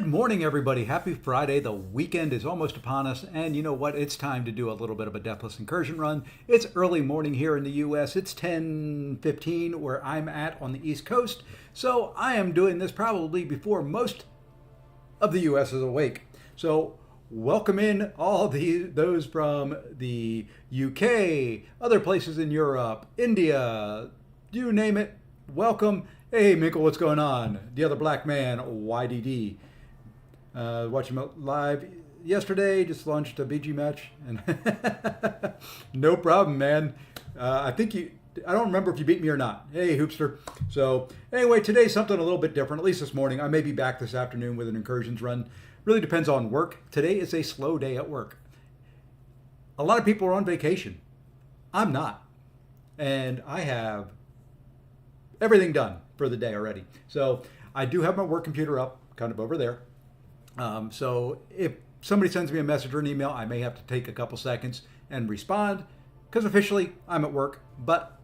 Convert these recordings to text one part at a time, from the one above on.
Good morning, everybody. Happy Friday. The weekend is almost upon us, and you know what? It's time to do a little bit of a Deathless Incursion run. It's early morning here in the U.S. It's 10:15 where I'm at on the East Coast, so I am doing this probably before most of the U.S. is awake. So welcome in all those from the UK, other places in Europe, India, you name it. Welcome. Hey, Minkle, what's going on? The other black man, YDD. Watching live yesterday, just launched a BG match, and no problem, man. I don't remember if you beat me or not. Hey, Hoopster. So anyway, today's something a little bit different, at least this morning. I may be back this afternoon with an Incursions run. Really depends on work. Today is a slow day at work. A lot of people are on vacation. I'm not. And I have everything done for the day already. So I do have my work computer up, kind of over there. So if somebody sends me a message or an email, I may have to take a couple seconds and respond because officially I'm at work, but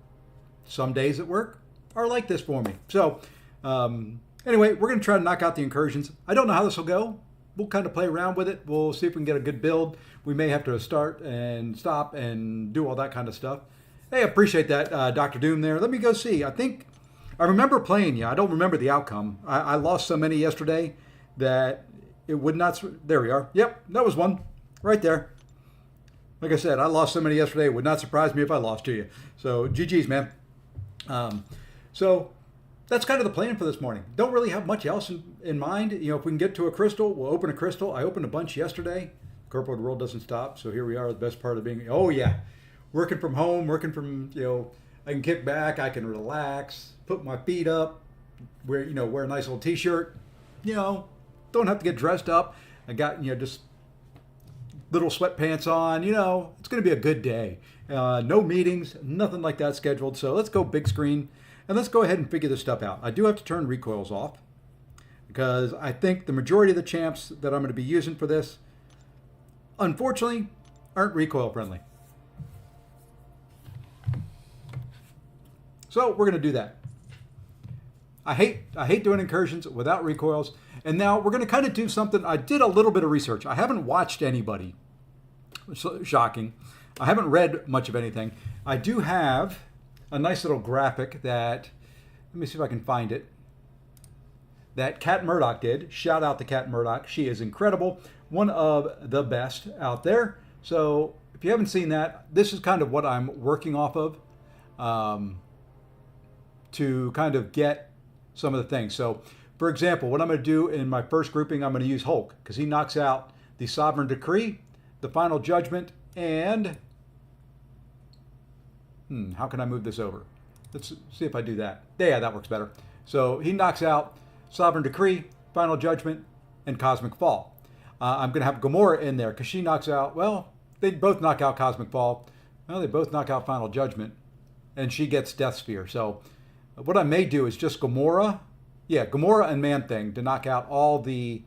some days at work are like this for me. So anyway, we're going to try to knock out the Incursions. I don't know how this will go. We'll kind of play around with it. We'll see if we can get a good build. We may have to start and stop and do all that kind of stuff. Hey, I appreciate that, Dr. Doom there. Let me go see. I remember playing you. I don't remember the outcome. I lost so many yesterday that it would not. There we are. Yep, that was one right there. Like I said, I lost so many yesterday. It would not surprise me if I lost to you. So GG's, man. So that's kind of the plan for this morning. Don't really have much else in mind. You know, if we can get to a crystal, we'll open a crystal. I opened a bunch yesterday. Corporate world doesn't stop. So here we are. The best part of being, oh yeah, working from home, working from, I can kick back. I can relax, put my feet up, wear a nice little t-shirt, don't have to get dressed up. I got, just little sweatpants on, it's going to be a good day. No meetings, nothing like that scheduled. So let's go big screen and let's go ahead and figure this stuff out. I do have to turn recoils off because I think the majority of the champs that I'm going to be using for this, unfortunately, aren't recoil friendly. So we're going to do that. I hate doing Incursions without recoils. And now we're going to kind of do something. I did a little bit of research. I haven't watched anybody. Shocking. I haven't read much of anything. I do have a nice little graphic that, let me see if I can find it, that Kat Murdoch did. Shout out to Kat Murdoch. She is incredible. One of the best out there. So if you haven't seen that, this is kind of what I'm working off of to kind of get some of the things. So for example, what I'm going to do in my first grouping, I'm going to use Hulk because he knocks out the Sovereign Decree, the Final Judgment, and how can I move this over? Let's see if I do that. Yeah, that works better. So he knocks out Sovereign Decree, Final Judgment, and Cosmic Fall. I'm going to have Gamora in there because she knocks out, well, they both knock out Cosmic Fall. Well, they both knock out Final Judgment, and she gets Death Sphere. So what I may do is just Gamora and Man-Thing to knock out all the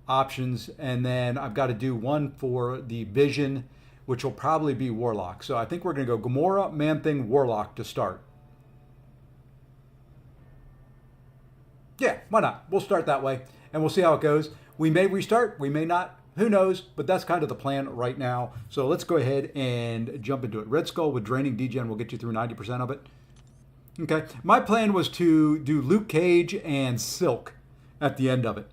options, and then I've got to do one for the Vision, which will probably be Warlock. So I think we're going to go Gamora, Man-Thing, Warlock to start. Yeah, why not? We'll start that way, and we'll see how it goes. We may restart, we may not. Who knows? But that's kind of the plan right now. So let's go ahead and jump into it. Red Skull with Draining Degen will get you through 90% of it. Okay, my plan was to do Luke Cage and Silk at the end of it.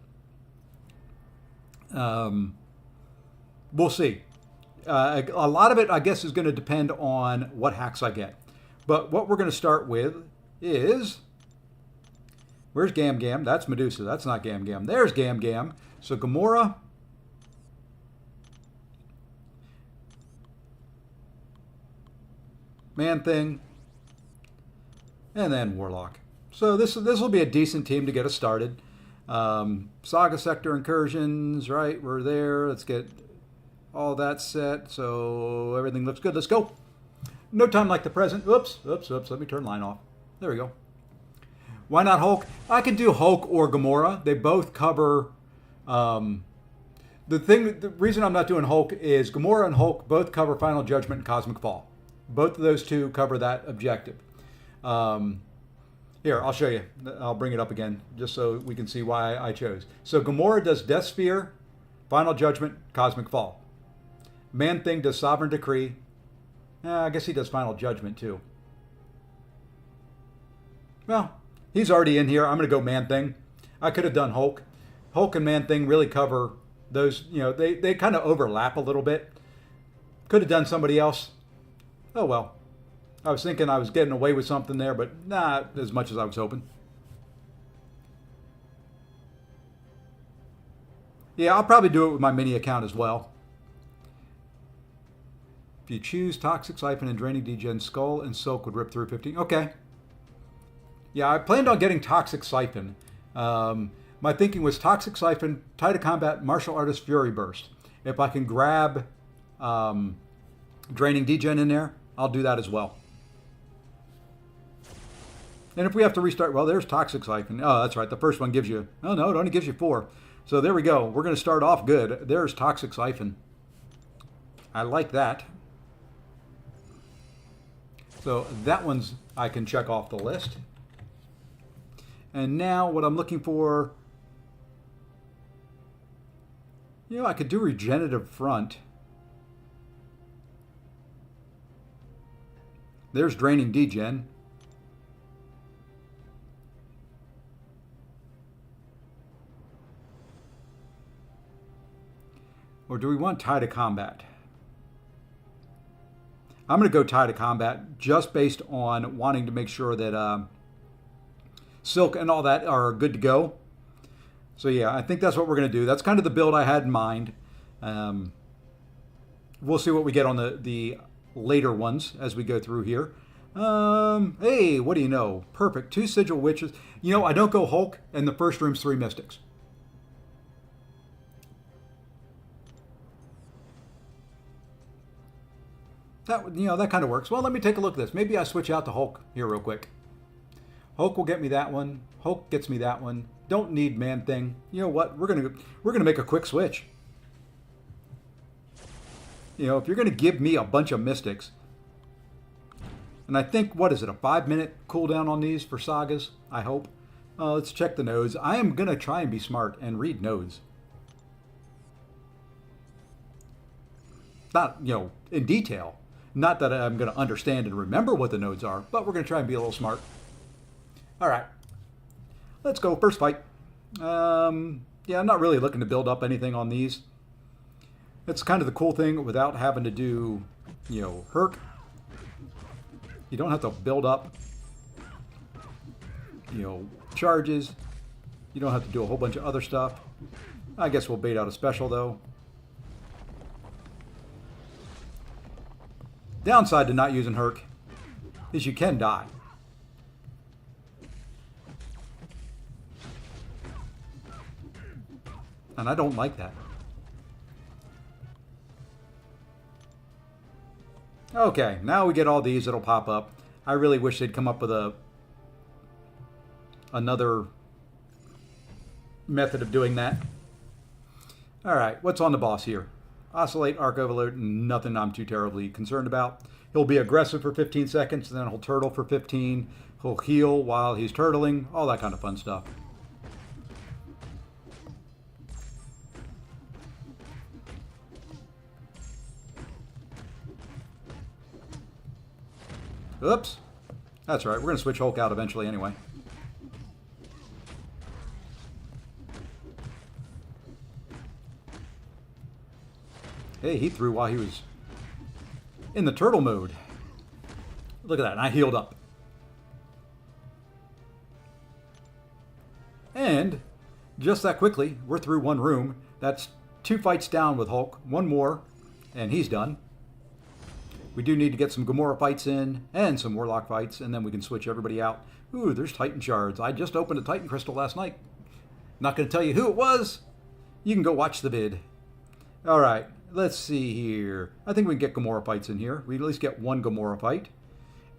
We'll see. A lot of it, I guess, is going to depend on what hacks I get. But what we're going to start with is, where's Gam Gam? That's Medusa. That's not Gam Gam. There's Gam Gam. So Gamora. Man-Thing. And then Warlock. So this will be a decent team to get us started. Saga Sector Incursions, right? We're there. Let's get all that set. So everything looks good. Let's go. No time like the present. Oops. Let me turn line off. There we go. Why not Hulk? I could do Hulk or Gamora. They both cover. The reason I'm not doing Hulk is Gamora and Hulk both cover Final Judgment and Cosmic Fall. Both of those two cover that objective. Here, I'll show you. I'll bring it up again just so we can see why I chose. So Gamora does Death Sphere, Final Judgment, Cosmic Fall. Man-Thing does Sovereign Decree. I guess he does Final Judgment too. Well, he's already in here. I'm going to go Man-Thing. I could have done Hulk. Hulk and Man-Thing really cover those, they kind of overlap a little bit. Could have done somebody else. Oh well. I was thinking I was getting away with something there, but not as much as I was hoping. Yeah, I'll probably do it with my mini account as well. If you choose Toxic Siphon and Draining Degen, Skull and Silk would rip through 15. Okay. Yeah, I planned on getting Toxic Siphon. My thinking was Toxic Siphon, Tide of Combat, Martial Artist, Fury Burst. If I can grab Draining Degen in there, I'll do that as well. And if we have to restart, well, there's Toxic Siphon. Oh, that's right. The first one gives you, oh no, it only gives you 4. So there we go. We're going to start off good. There's Toxic Siphon. I like that. So that one's, I can check off the list. And now what I'm looking for, I could do Regenerative Front. There's Draining Degen. Or do we want Tide of Combat? I'm going to go Tide of Combat just based on wanting to make sure that Silk and all that are good to go. So yeah, I think that's what we're going to do. That's kind of the build I had in mind. We'll see what we get on the later ones as we go through here. Hey, what do you know? Perfect. 2 Sigil Witches. I don't go Hulk, and the first room's 3 Mystics. That kind of works. Well, let me take a look at this. Maybe I switch out to Hulk here real quick. Hulk will get me that one. Hulk gets me that one. Don't need Man-Thing. You know what? We're gonna make a quick switch. If you're gonna give me a bunch of Mystics, and I think, what is it, a 5-minute cooldown on these for Sagas? I hope. Let's check the nodes. I am gonna try and be smart and read nodes. Not, in detail. Not that I'm going to understand and remember what the nodes are, but we're going to try and be a little smart. All right. Let's go. First fight. Yeah, I'm not really looking to build up anything on these. It's kind of the cool thing without having to do, Herc. You don't have to build up, charges. You don't have to do a whole bunch of other stuff. I guess we'll bait out a special, though. Downside to not using Herc is you can die. And I don't like that. Okay, now we get all these that'll pop up. I really wish they'd come up with another method of doing that. All right, what's on the boss here? Oscillate, Arc Overload, nothing I'm too terribly concerned about. He'll be aggressive for 15 seconds, and then he'll turtle for 15. He'll heal while he's turtling, all that kind of fun stuff. Oops. That's right, we're going to switch Hulk out eventually anyway. Hey, he threw while he was in the turtle mode. Look at that, and I healed up. And just that quickly, we're through one room. That's 2 fights down with Hulk. 1 more, and he's done. We do need to get some Gamora fights in, and some Warlock fights, and then we can switch everybody out. Ooh, there's Titan Shards. I just opened a Titan Crystal last night. Not going to tell you who it was. You can go watch the vid. All right. Let's see here. I think we can get Gamora fights in here. We at least get 1 Gamora fight.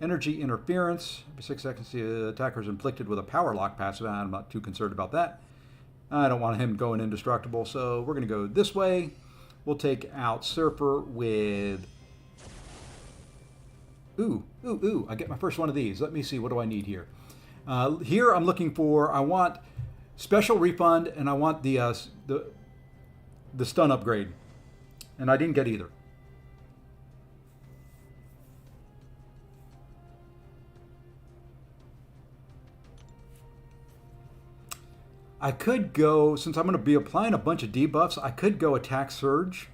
Energy Interference. Every 6 seconds, the attacker is inflicted with a Power Lock passive. I'm not too concerned about that. I don't want him going indestructible, so we're going to go this way. We'll take out Surfer with... Ooh. I get my first one of these. Let me see. What do I need here? Here I'm looking for, I want special refund and I want the stun upgrade. And I didn't get either. I could go, since I'm going to be applying a bunch of debuffs, I could go attack surge.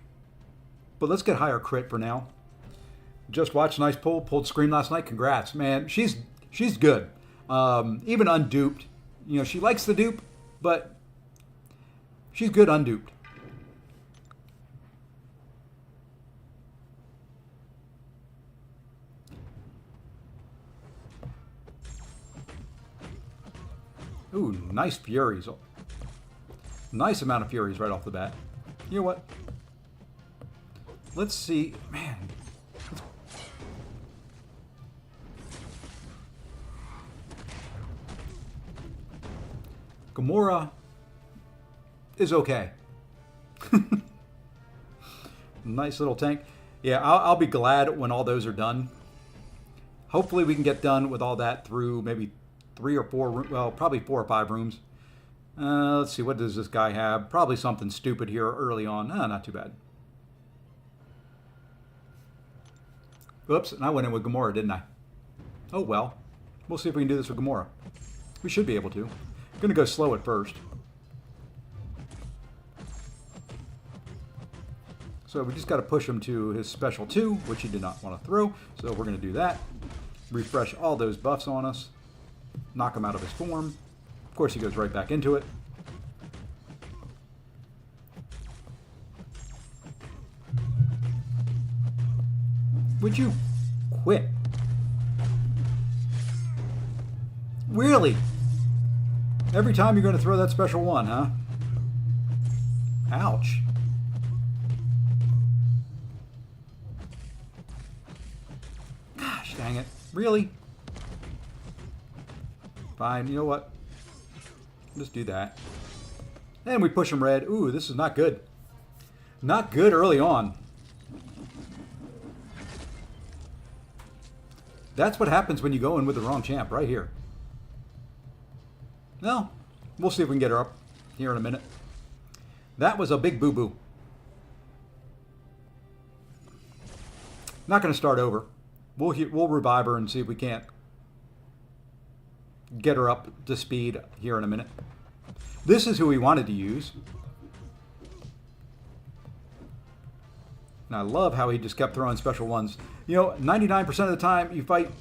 But let's get higher crit for now. Just watched, nice pull, pulled screen last night. Congrats, man. She's good. Even unduped. You know, she likes the dupe, but she's good unduped. Ooh, nice Furies. Nice amount of Furies right off the bat. You know what? Let's see. Man. Gamora is okay. Nice little tank. Yeah, I'll be glad when all those are done. Hopefully we can get done with all that through maybe 3 or 4, well, probably 4 or 5 rooms. Let's see, what does this guy have? Probably something stupid here early on. Not too bad. Oops, and I went in with Gamora, didn't I? Oh well. We'll see if we can do this with Gamora. We should be able to. Gonna go slow at first. So we just got to push him to his special 2, which he did not want to throw. So we're going to do that. Refresh all those buffs on us. Knock him out of his form. Of course, he goes right back into it. Would you quit? Really? Every time you're going to throw that special 1, huh? Ouch. Gosh dang it. Really? Fine, you know what? Just do that. And we push him red. Ooh, this is not good. Not good early on. That's what happens when you go in with the wrong champ, right here. Well, we'll see if we can get her up here in a minute. That was a big boo-boo. Not going to start over. We'll revive her and see if we can't get her up to speed here in a minute. This is who we wanted to use. And I love how he just kept throwing special 1s. You know, 99% of the time you fight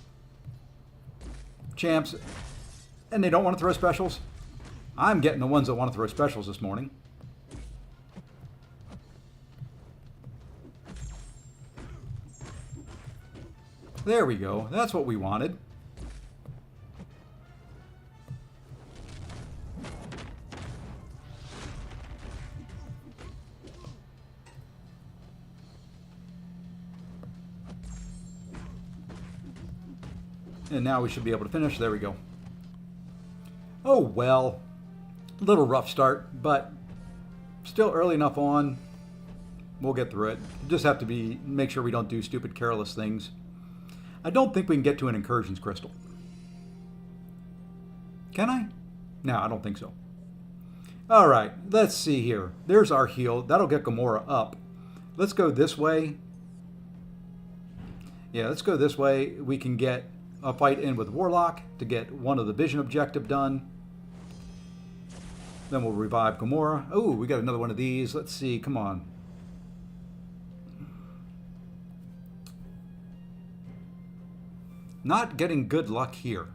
champs and they don't want to throw specials. I'm getting the ones that want to throw specials this morning. There we go. That's what we wanted. And now we should be able to finish. There we go. Oh, well. A little rough start, but still early enough on. We'll get through it. Just have to make sure we don't do stupid, careless things. I don't think we can get to an Incursions crystal. Can I? No, I don't think so. All right, let's see here. There's our heal. That'll get Gamora up. Let's go this way. Yeah, let's go this way. We can get a fight in with Warlock to get one of the vision objective done. Then we'll revive Gamora. Oh, we got another one of these. Let's see. Come on. Not getting good luck here.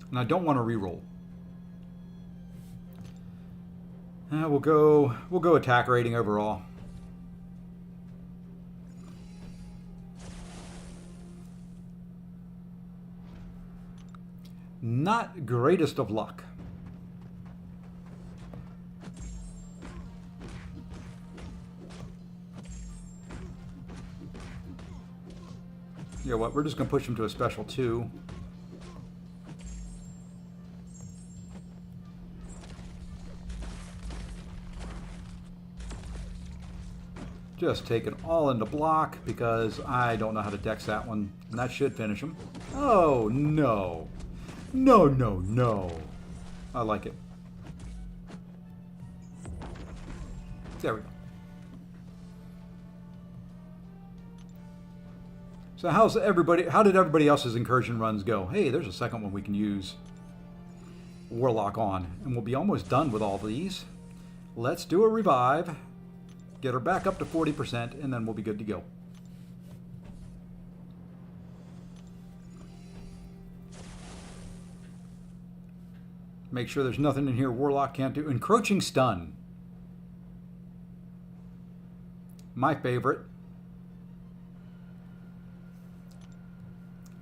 And I don't want to reroll. We'll go attack rating overall. Not greatest of luck. You know what? We're just going to push him to a special 2. Just take it all into block because I don't know how to dex that one. And that should finish him. Oh, no. No, no, no. I like it. There we go. So how did everybody else's incursion runs go? Hey, there's a second one we can use Warlock on. And we'll be almost done with all these. Let's do a revive. Get her back up to 40%, and then we'll be good to go. Make sure there's nothing in here Warlock can't do. Encroaching Stun. My favorite.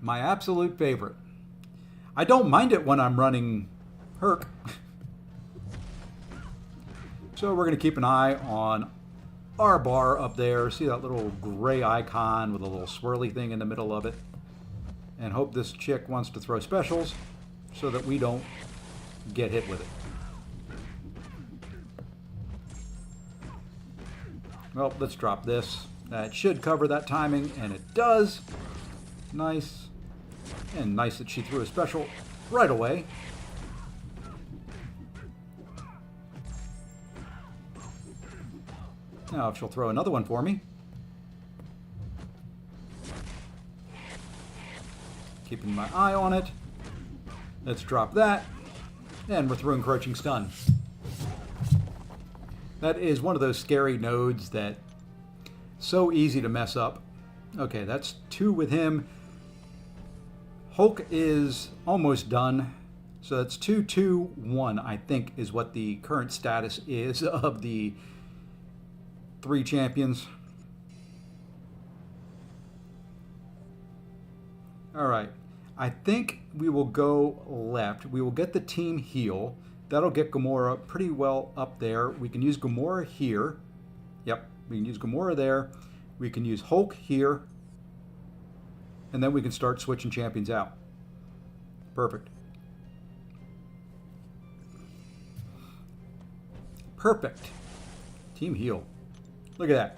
My absolute favorite. I don't mind it when I'm running Herc. So we're going to keep an eye on our bar up there. See that little gray icon with a little swirly thing in the middle of it. And hope this chick wants to throw specials so that we don't get hit with it. Well, let's drop this. That should cover that timing, and it does. Nice. And nice that she threw a special right away. Now if she'll throw another one for me. Keeping my eye on it. Let's drop that. And we're through Encroaching Stun. That is one of those scary nodes that so easy to mess up. Okay, that's 2 with him. Hulk is almost done. So that's 2, 2, 1, I think, is what the current status is of the 3 champions. All right. I think we will go left. We will get the team heal. That'll get Gamora pretty well up there. We can use Gamora here. Yep, we can use Gamora there. We can use Hulk here. And then we can start switching champions out. Perfect. Perfect. Team heal. Look at that.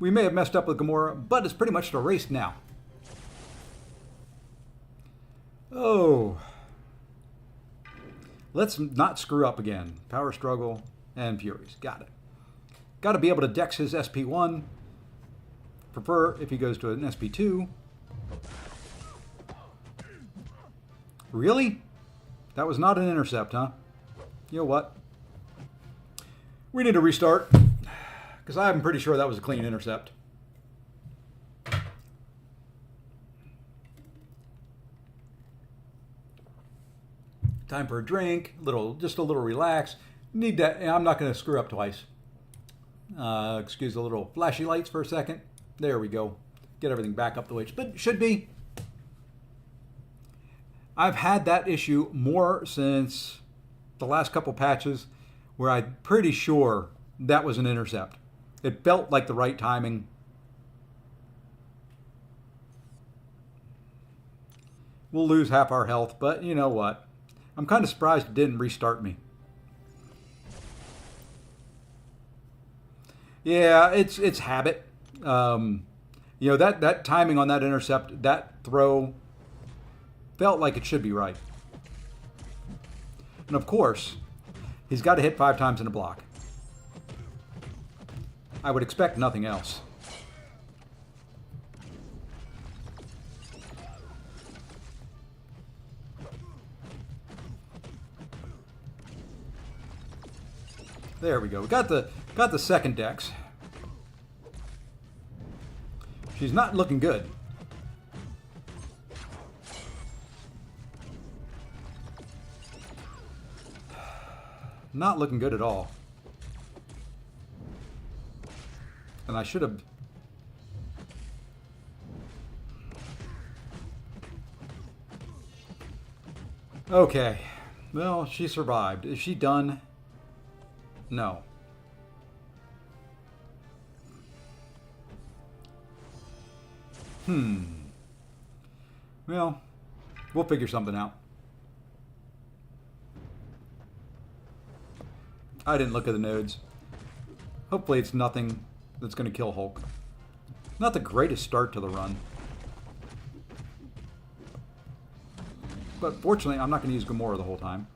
We may have messed up with Gamora, but it's pretty much erased now. Oh. Let's not screw up again. Power Struggle and Furies. Got it. Got to be able to dex his SP1. Prefer if he goes to an SP2. Really? That was not an intercept, huh? You know what? We need to restart. Because I'm pretty sure that was a clean intercept. Time for a drink, just a little relax. Need that. I'm not going to screw up twice. Excuse the little flashy lights for a second. There we go. Get everything back up the way it should be. I've had that issue more since the last couple patches where I'm pretty sure that was an intercept. It felt like the right timing. We'll lose half our health, but you know what? I'm kind of surprised it didn't restart me. Yeah, it's habit. You know, that timing on that intercept, that throw felt like it should be right. And of course, he's got to hit 5 times in a block. I would expect nothing else. There we go. We got the second dex. She's not looking good. Not looking good at all. And I should have... Okay. Well, she survived. Is she done? No. Well, we'll figure something out. I didn't look at the nodes. Hopefully it's nothing that's going to kill Hulk. Not the greatest start to the run. But fortunately, I'm not going to use Gamora the whole time.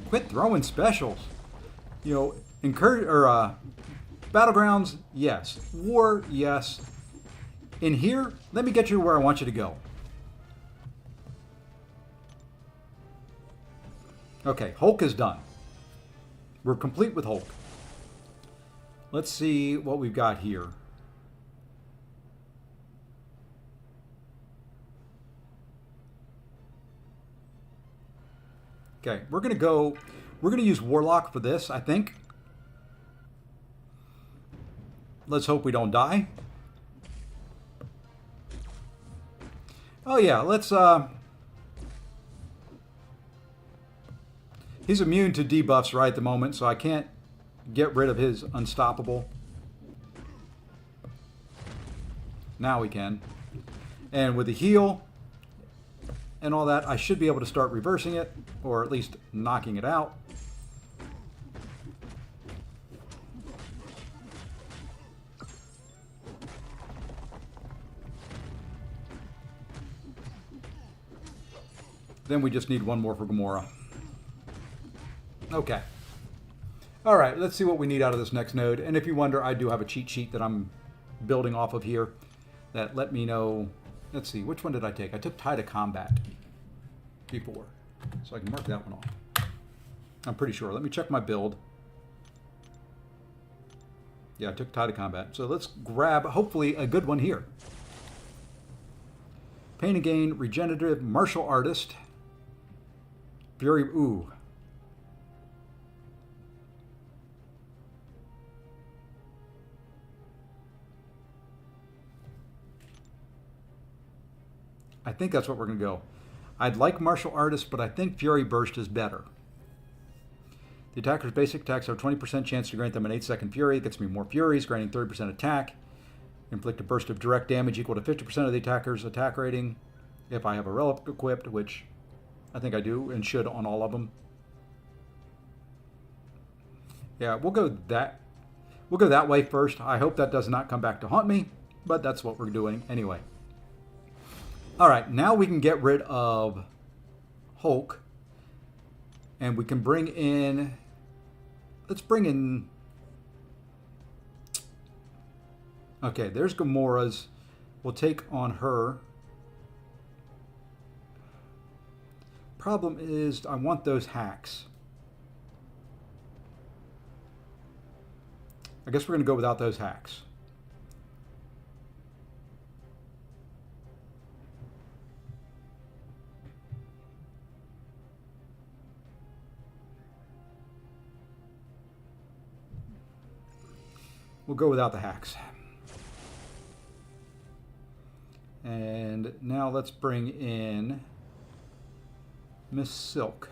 Quit throwing specials. You know, Battlegrounds, yes. War, yes. In here, let me get you to where I want you to go. Okay, Hulk is done. We're complete with Hulk. Let's see what we've got here. Okay, we're going to use Warlock for this, I think. Let's hope we don't die. Oh yeah, let's, he's immune to debuffs right at the moment, so I can't get rid of his unstoppable. Now we can. And with the heal and all that, I should be able to start reversing it, or at least knocking it out. Then we just need one more for Gamora. Okay. All right, let's see what we need out of this next node. And if you wonder, I do have a cheat sheet that I'm building off of here that let me know. Let's see, which one did I take? I took Tie to Combat before, so I can mark that one off. I'm pretty sure. Let me check my build. Yeah, I took Tie to Combat. So let's grab, hopefully, a good one here. Pain and Gain, Regenerative, Martial Artist, Fury, ooh. I think that's what we're going to go. I'd like Martial Artist, but I think Fury Burst is better. The attacker's basic attacks have a 20% chance to grant them an 8-second Fury. It gets me more Furies, granting 30% attack. Inflict a burst of direct damage equal to 50% of the attacker's attack rating. If I have a relic equipped, which I think I do and should on all of them. Yeah, we'll go that way first. I hope that does not come back to haunt me, but that's what we're doing anyway. All right, now we can get rid of Hulk, and we can bring in, let's bring in, okay, there's Gamora's. We'll take on her. Problem is, I want those hacks. I guess we're going to go without those hacks. We'll go without the hacks. And now let's bring in Miss Silk.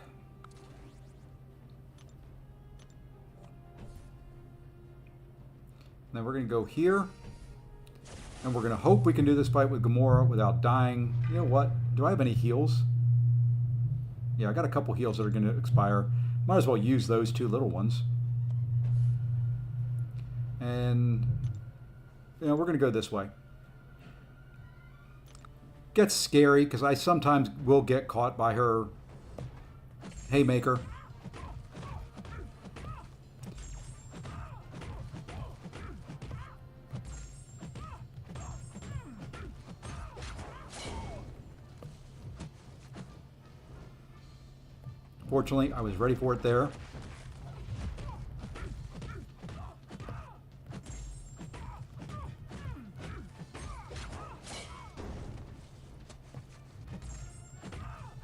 Then we're going to go here. And we're going to hope we can do this fight with Gamora without dying. You know what? Do I have any heals? Yeah, I got a couple heals that are going to expire. Might as well use those two little ones. And, you know, we're going to go this way. Gets scary because I sometimes will get caught by her haymaker. Fortunately, I was ready for it there.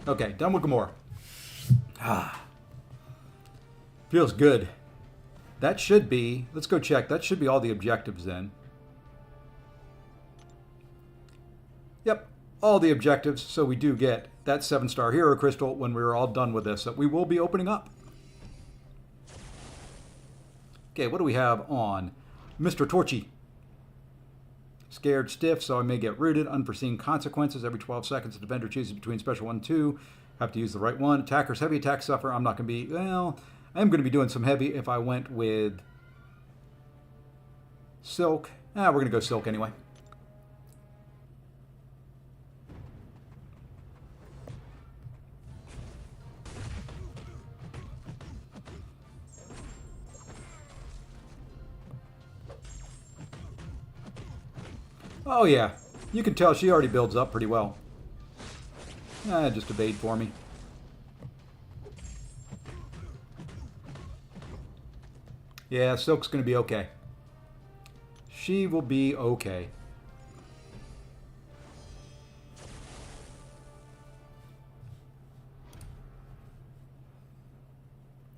Okay, done with Gamora. Ah. Feels good. That should be, let's go check. That should be all the objectives then. Yep, all the objectives. So we do get that 7-star hero crystal when we're all done with this that we will be opening up. Okay, what do we have on Mr. Torchy? Scared stiff, so I may get rooted. Unforeseen consequences. Every 12 seconds, the defender chooses between special 1 and 2. Have to use the right one. Attackers, heavy attacks suffer. I'm not going to be, well, I'm going to be doing some heavy if I went with Silk. We're going to go Silk anyway. Oh yeah, you can tell she already builds up pretty well. Just evade for me. Yeah, Silk's going to be okay. She will be okay.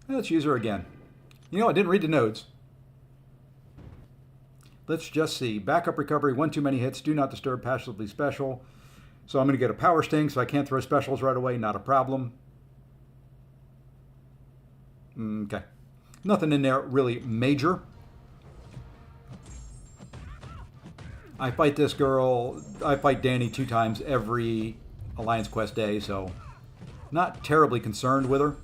Let's use her again. You know, I didn't read the notes. Let's just see. Backup recovery, 1 too many hits, do not disturb, passively special. So I'm going to get a power sting, so I can't throw specials right away, not a problem. Okay. Nothing in there really major. I fight this girl, I fight Danny 2 times every Alliance Quest day, so not terribly concerned with her.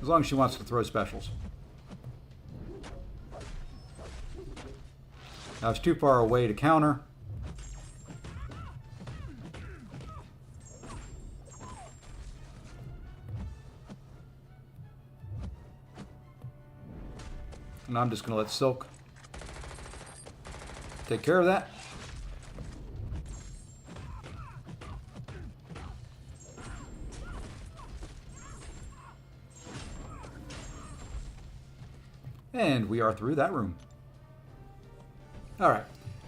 As long as she wants to throw specials. I was too far away to counter. And I'm just going to let Silk take care of that. And we are through that room. All right,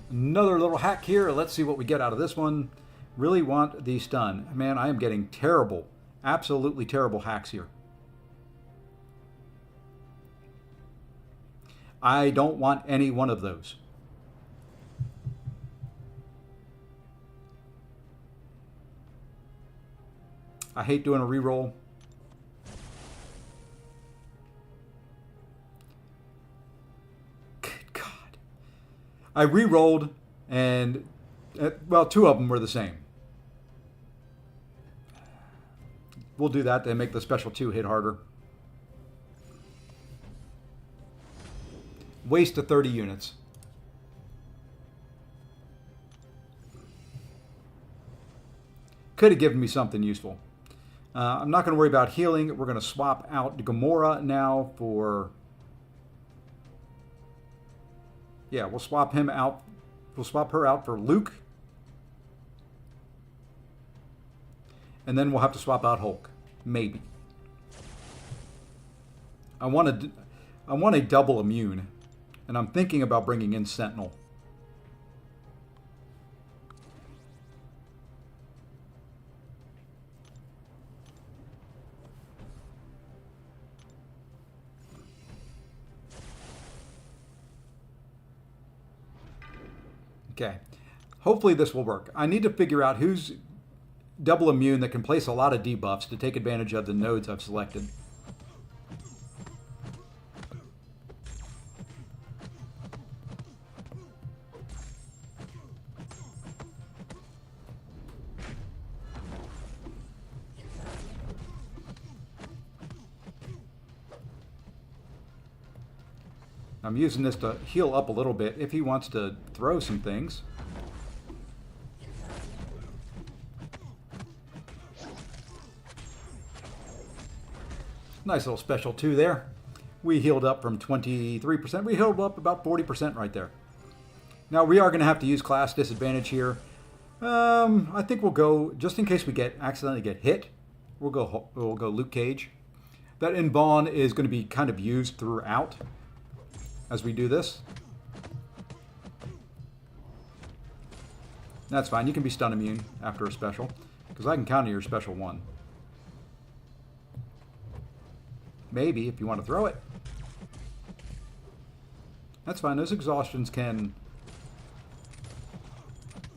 another little hack here. Let's see what we get out of this one. Really want the stun. Man, I am getting terrible, absolutely terrible hacks here. I don't want any one of those. I hate doing a reroll. Good God. I re-rolled and, well, 2 of them were the same. We'll do that to make the special 2 hit harder. Waste of 30 units. Could have given me something useful. I'm not going to worry about healing. We're going to swap out Gamora now for... Yeah, we'll swap him out. We'll swap her out for Luke. And then we'll have to swap out Hulk. Maybe. I want a double immune. And I'm thinking about bringing in Sentinel. Okay. Hopefully this will work. I need to figure out who's double immune that can place a lot of debuffs to take advantage of the nodes I've selected. I'm using this to heal up a little bit if he wants to throw some things. Nice little special 2 there. We healed up from 23%. We healed up about 40% right there. Now we are going to have to use class disadvantage here. I think we'll go, just in case we accidentally get hit, we'll go Luke Cage. That Invawn is going to be kind of used throughout as we do this. That's fine. You can be stun immune after a special, because I can counter your special 1. Maybe, if you want to throw it. That's fine. Those exhaustions can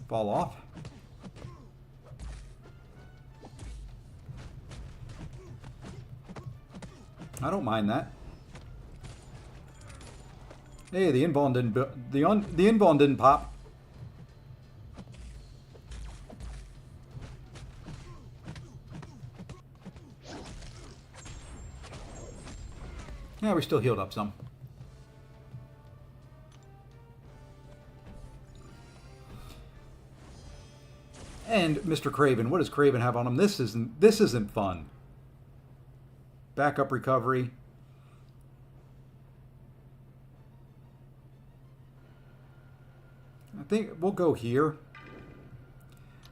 fall off. I don't mind that. Hey, the Invawn didn't pop. Yeah, we still healed up some. And Mr. Craven, what does Craven have on him? This isn't fun. Backup recovery. I think we'll go here.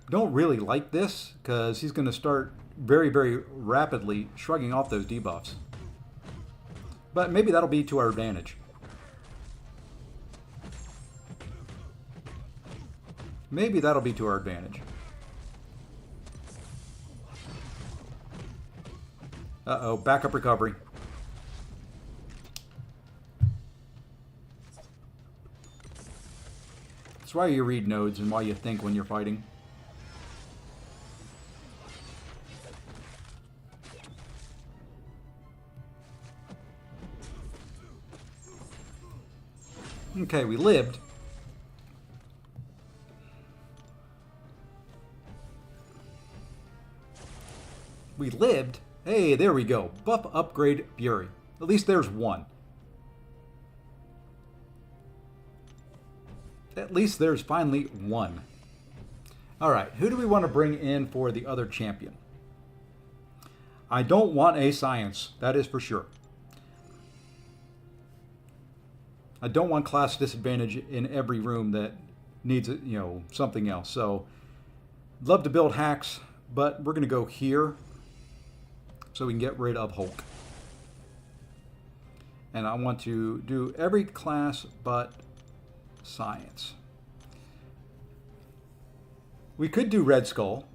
Don't really like this because he's going to start very, very rapidly shrugging off those debuffs. But maybe that'll be to our advantage. Maybe that'll be to our advantage. Uh-oh, backup recovery. That's why you read nodes and why you think when you're fighting. Okay, we lived. We lived. Hey, there we go. Buff upgrade Fury. At least there's one. At least there's finally one. Alright, who do we want to bring in for the other champion? I don't want a science, that is for sure. I don't want class disadvantage in every room that needs, something else. So, love to build hacks, but we're going to go here so we can get rid of Hulk. And I want to do every class but science. We could do Red Skull.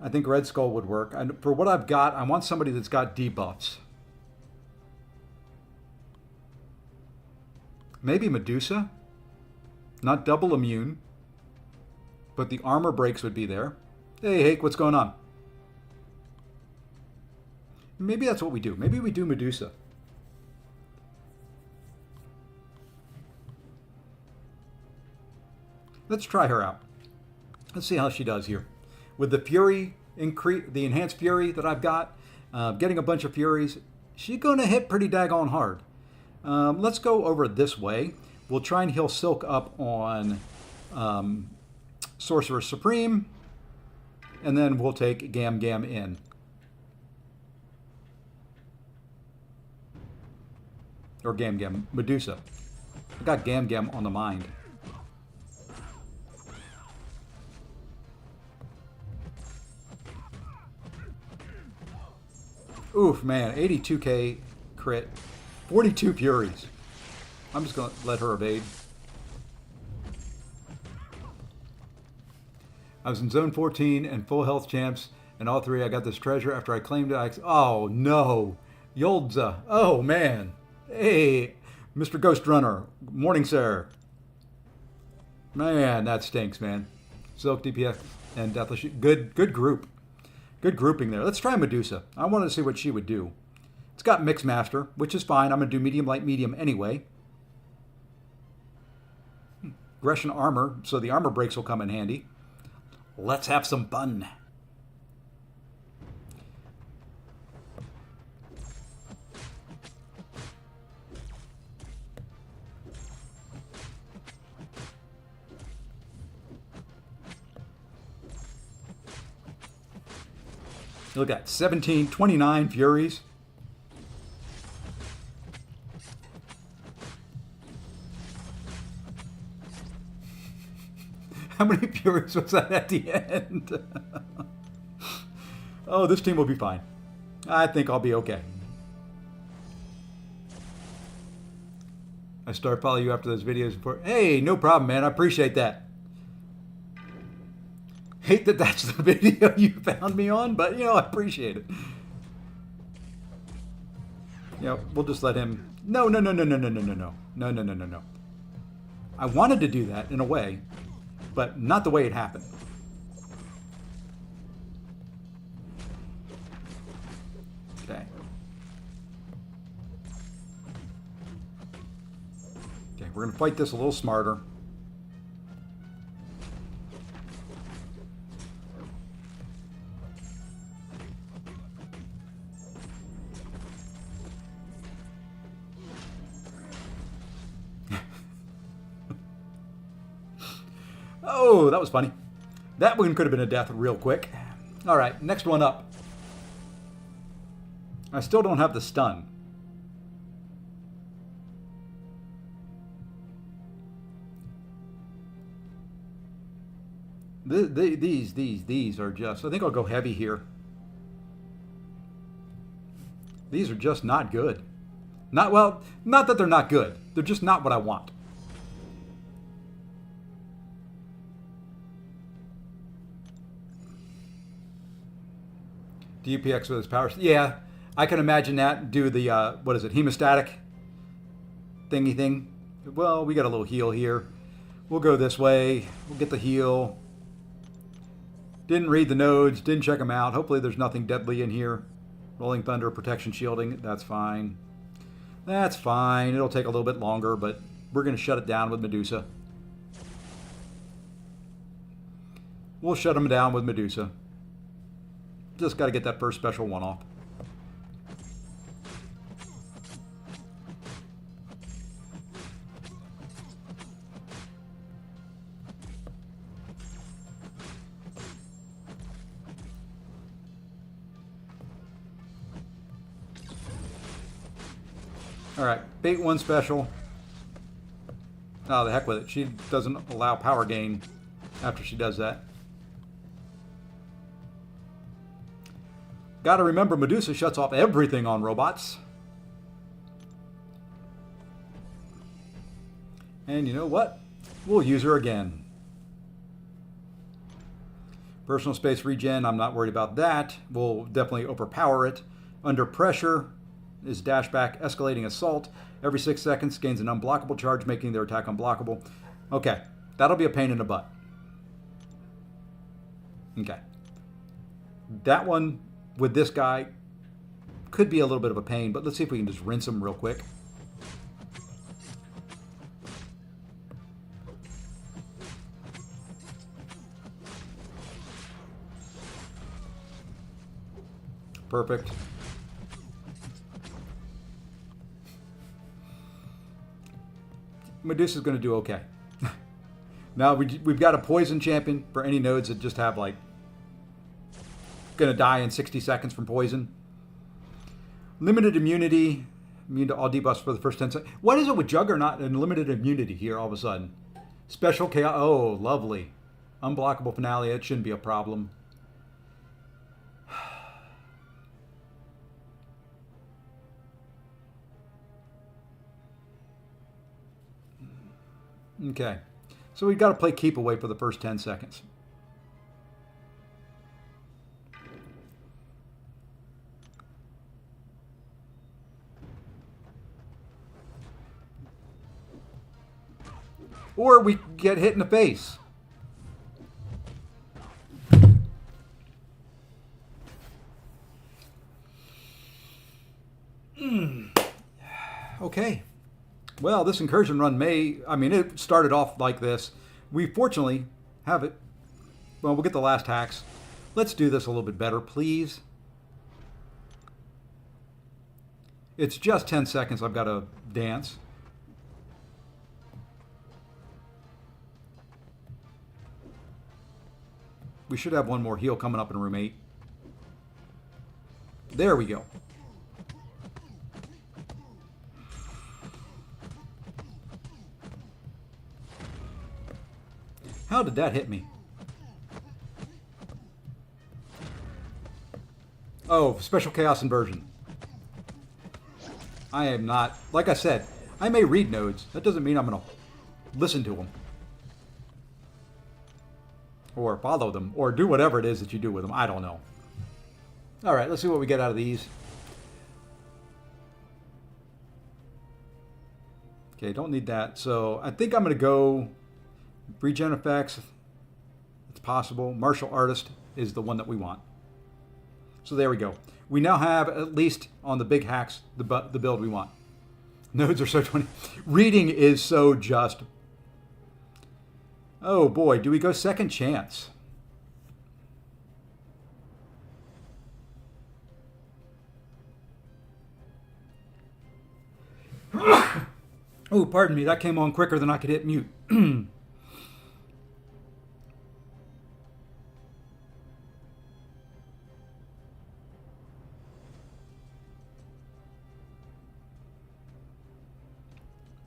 I think Red Skull would work. And for what I've got, I want somebody that's got debuffs. Maybe Medusa. Not double immune. But the armor breaks would be there. Hey, Hake, what's going on? Maybe that's what we do. Maybe we do Medusa. Let's try her out. Let's see how she does here. With the Fury, the enhanced Fury that I've got, getting a bunch of Furies, she's going to hit pretty daggone hard. Let's go over this way. We'll try and heal Silk up on Sorcerer Supreme, and then we'll take Gam Gam in. Or Gam Gam, Medusa. I got Gam Gam on the mind. Oof, man, 82k crit, 42 Furies. I'm just going to let her evade. I was in Zone 14 and full health champs, and all three I got this treasure after I claimed it. Oh, no. Yoldza. Oh, man. Hey, Mr. Ghost Runner. Morning, sir. Man, that stinks, man. Silk, DPS, and Deathless. Good group. Good grouping there. Let's try Medusa. I wanted to see what she would do. It's got Mix Master, which is fine. I'm going to do medium, light, medium anyway. Aggression armor, so the armor breaks will come in handy. Let's have some fun. Look at 17, 29 Furies. How many Furies was that at the end? Oh, this team will be fine. I think I'll be okay. I start following you after those videos. Hey, no problem, man. I appreciate that. Hate that that's the video you found me on, but, I appreciate it. We'll just let him... No. I wanted to do that in a way, but not the way it happened. Okay. Okay, we're going to fight this a little smarter. Oh, that was funny. That one could have been a death real quick. All right, next one up. I still don't have the stun. These are just, I think I'll go heavy here. These are just not good. Not, well, not that they're not good. They're just not what I want. DPX with his powers. Yeah, I can imagine that. Do the, what is it, hemostatic thingy thing. Well, we got a little heal here. We'll go this way. We'll get the heal. Didn't read the nodes. Didn't check them out. Hopefully there's nothing deadly in here. Rolling Thunder, protection shielding. That's fine. That's fine. It'll take a little bit longer, but we're going to shut it down with Medusa. We'll shut them down with Medusa. Just got to get that first special one off. All right, bait one special. Oh, the heck with it. She doesn't allow power gain after she does that. Got to remember, Medusa shuts off everything on robots. And you know what? We'll use her again. Personal space regen, I'm not worried about that. We'll definitely overpower it. Under pressure is dash back, escalating assault. Every 6 seconds gains an unblockable charge, making their attack unblockable. Okay, that'll be a pain in the butt. Okay. That one with this guy could be a little bit of a pain, but let's see if we can just rinse him real quick. Perfect. Medusa's going to do okay. Now we've got a poison champion for any nodes that just have like going to die in 60 seconds from poison. Limited immunity, immune to all debuffs for the first 10 seconds. What is it with Juggernaut and limited immunity here all of a sudden? Special chaos. Oh, lovely. Unblockable finale. It shouldn't be a problem. Okay, so we've got to play keep away for the first 10 seconds. Or we get hit in the face. Okay. Well, this incursion run it started off like this. We fortunately have it. Well, we'll get the last hacks. Let's do this a little bit better, please. It's just 10 seconds. I've got to dance. We should have one more heal coming up in room 8. There we go. How did that hit me? Oh, special chaos inversion. I am not, like I said, I may read nodes. That doesn't mean I'm going to listen to them. Or follow them. Or do whatever it is that you do with them. I don't know. All right, let's see what we get out of these. Okay, don't need that. So I think I'm going to go regen effects. It's possible. Martial Artist is the one that we want. So there we go. We now have, at least on the big hacks, the build we want. Nodes are so 20. Reading is so just. Oh boy, do we go second chance? Oh, pardon me, that came on quicker than I could hit mute.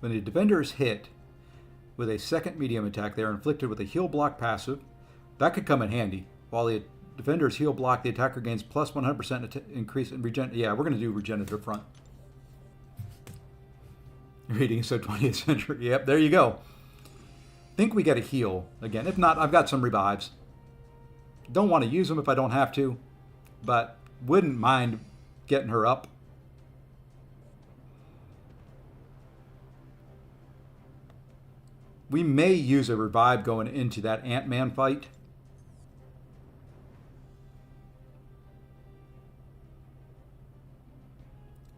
When the defender is hit with a second medium attack, they are inflicted with a heal block passive. That could come in handy. While the defender's heal block, the attacker gains plus 100% increase in regen. Yeah, we're going to do regenerative front. Reading so 20th century. Yep, there you go. Think we get a heal again. If not, I've got some revives. Don't want to use them if I don't have to, but wouldn't mind getting her up. We may use a revive going into that Ant-Man fight.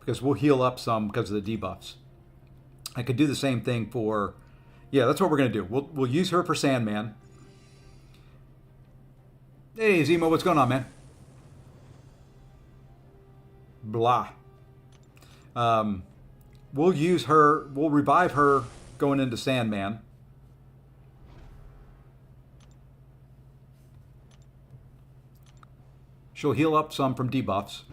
Because we'll heal up some because of the debuffs. I could do the same thing for... Yeah, that's what we're going to do. We'll use her for Sandman. Hey, Zemo, what's going on, man? Blah. We'll use her... We'll revive her going into Sandman. She'll heal up some from debuffs.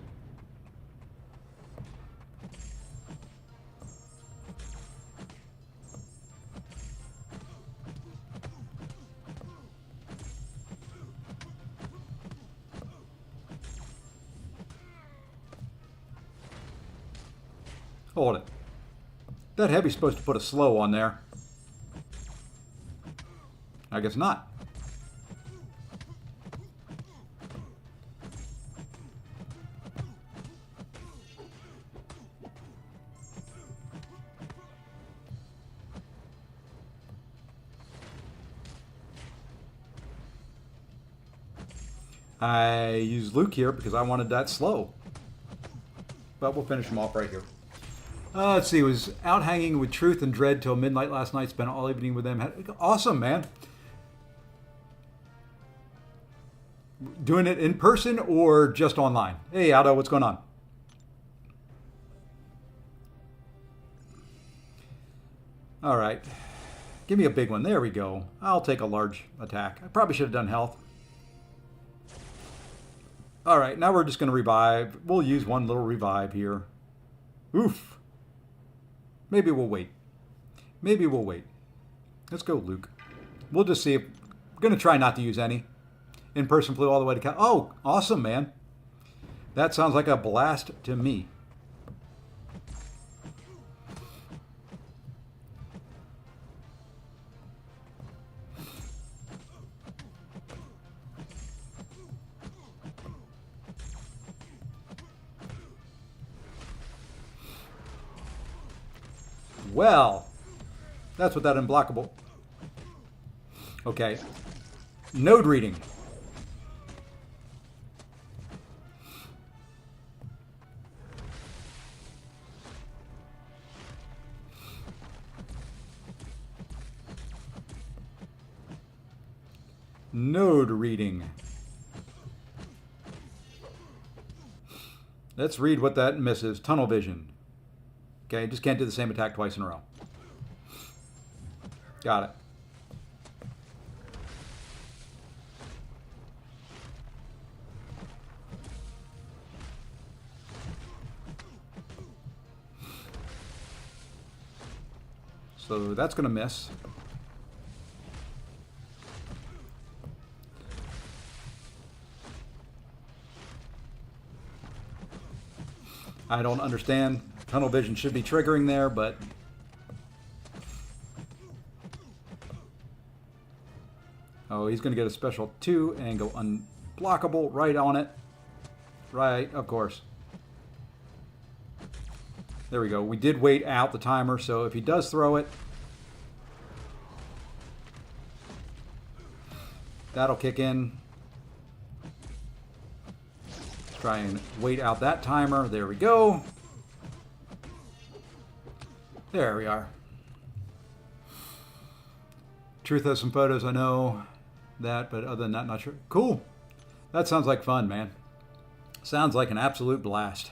Hold it. That heavy's supposed to put a slow on there. I guess not. I used Luke here because I wanted that slow. But we'll finish him off right here. Let's see, was out hanging with Truth and Dread till midnight last night. Spent all evening with them. Awesome, man. Doing it in person or just online? Hey, Aldo, what's going on? All right. Give me a big one. There we go. I'll take a large attack. I probably should have done health. All right, now we're just going to revive. We'll use one little revive here. Oof. Maybe we'll wait. Maybe we'll wait. Let's go, Luke. We'll just see if... We're going to try not to use any. In-person flew all the way to... Oh, awesome, man. That sounds like a blast to me. Well, that's what that unblockable. Okay. Node reading. Node reading. Let's read what that misses. Tunnel vision. Okay, just can't do the same attack twice in a row. Got it. So that's going to miss. I don't understand. Tunnel vision should be triggering there, but... Oh, he's going to get a special 2 and go unblockable right on it. Right, of course. There we go. We did wait out the timer, so if he does throw it, that'll kick in. Let's try and wait out that timer. There we go. There we are. Truth has some photos, I know that, but other than that, not sure. Cool. That sounds like fun, man. Sounds like an absolute blast.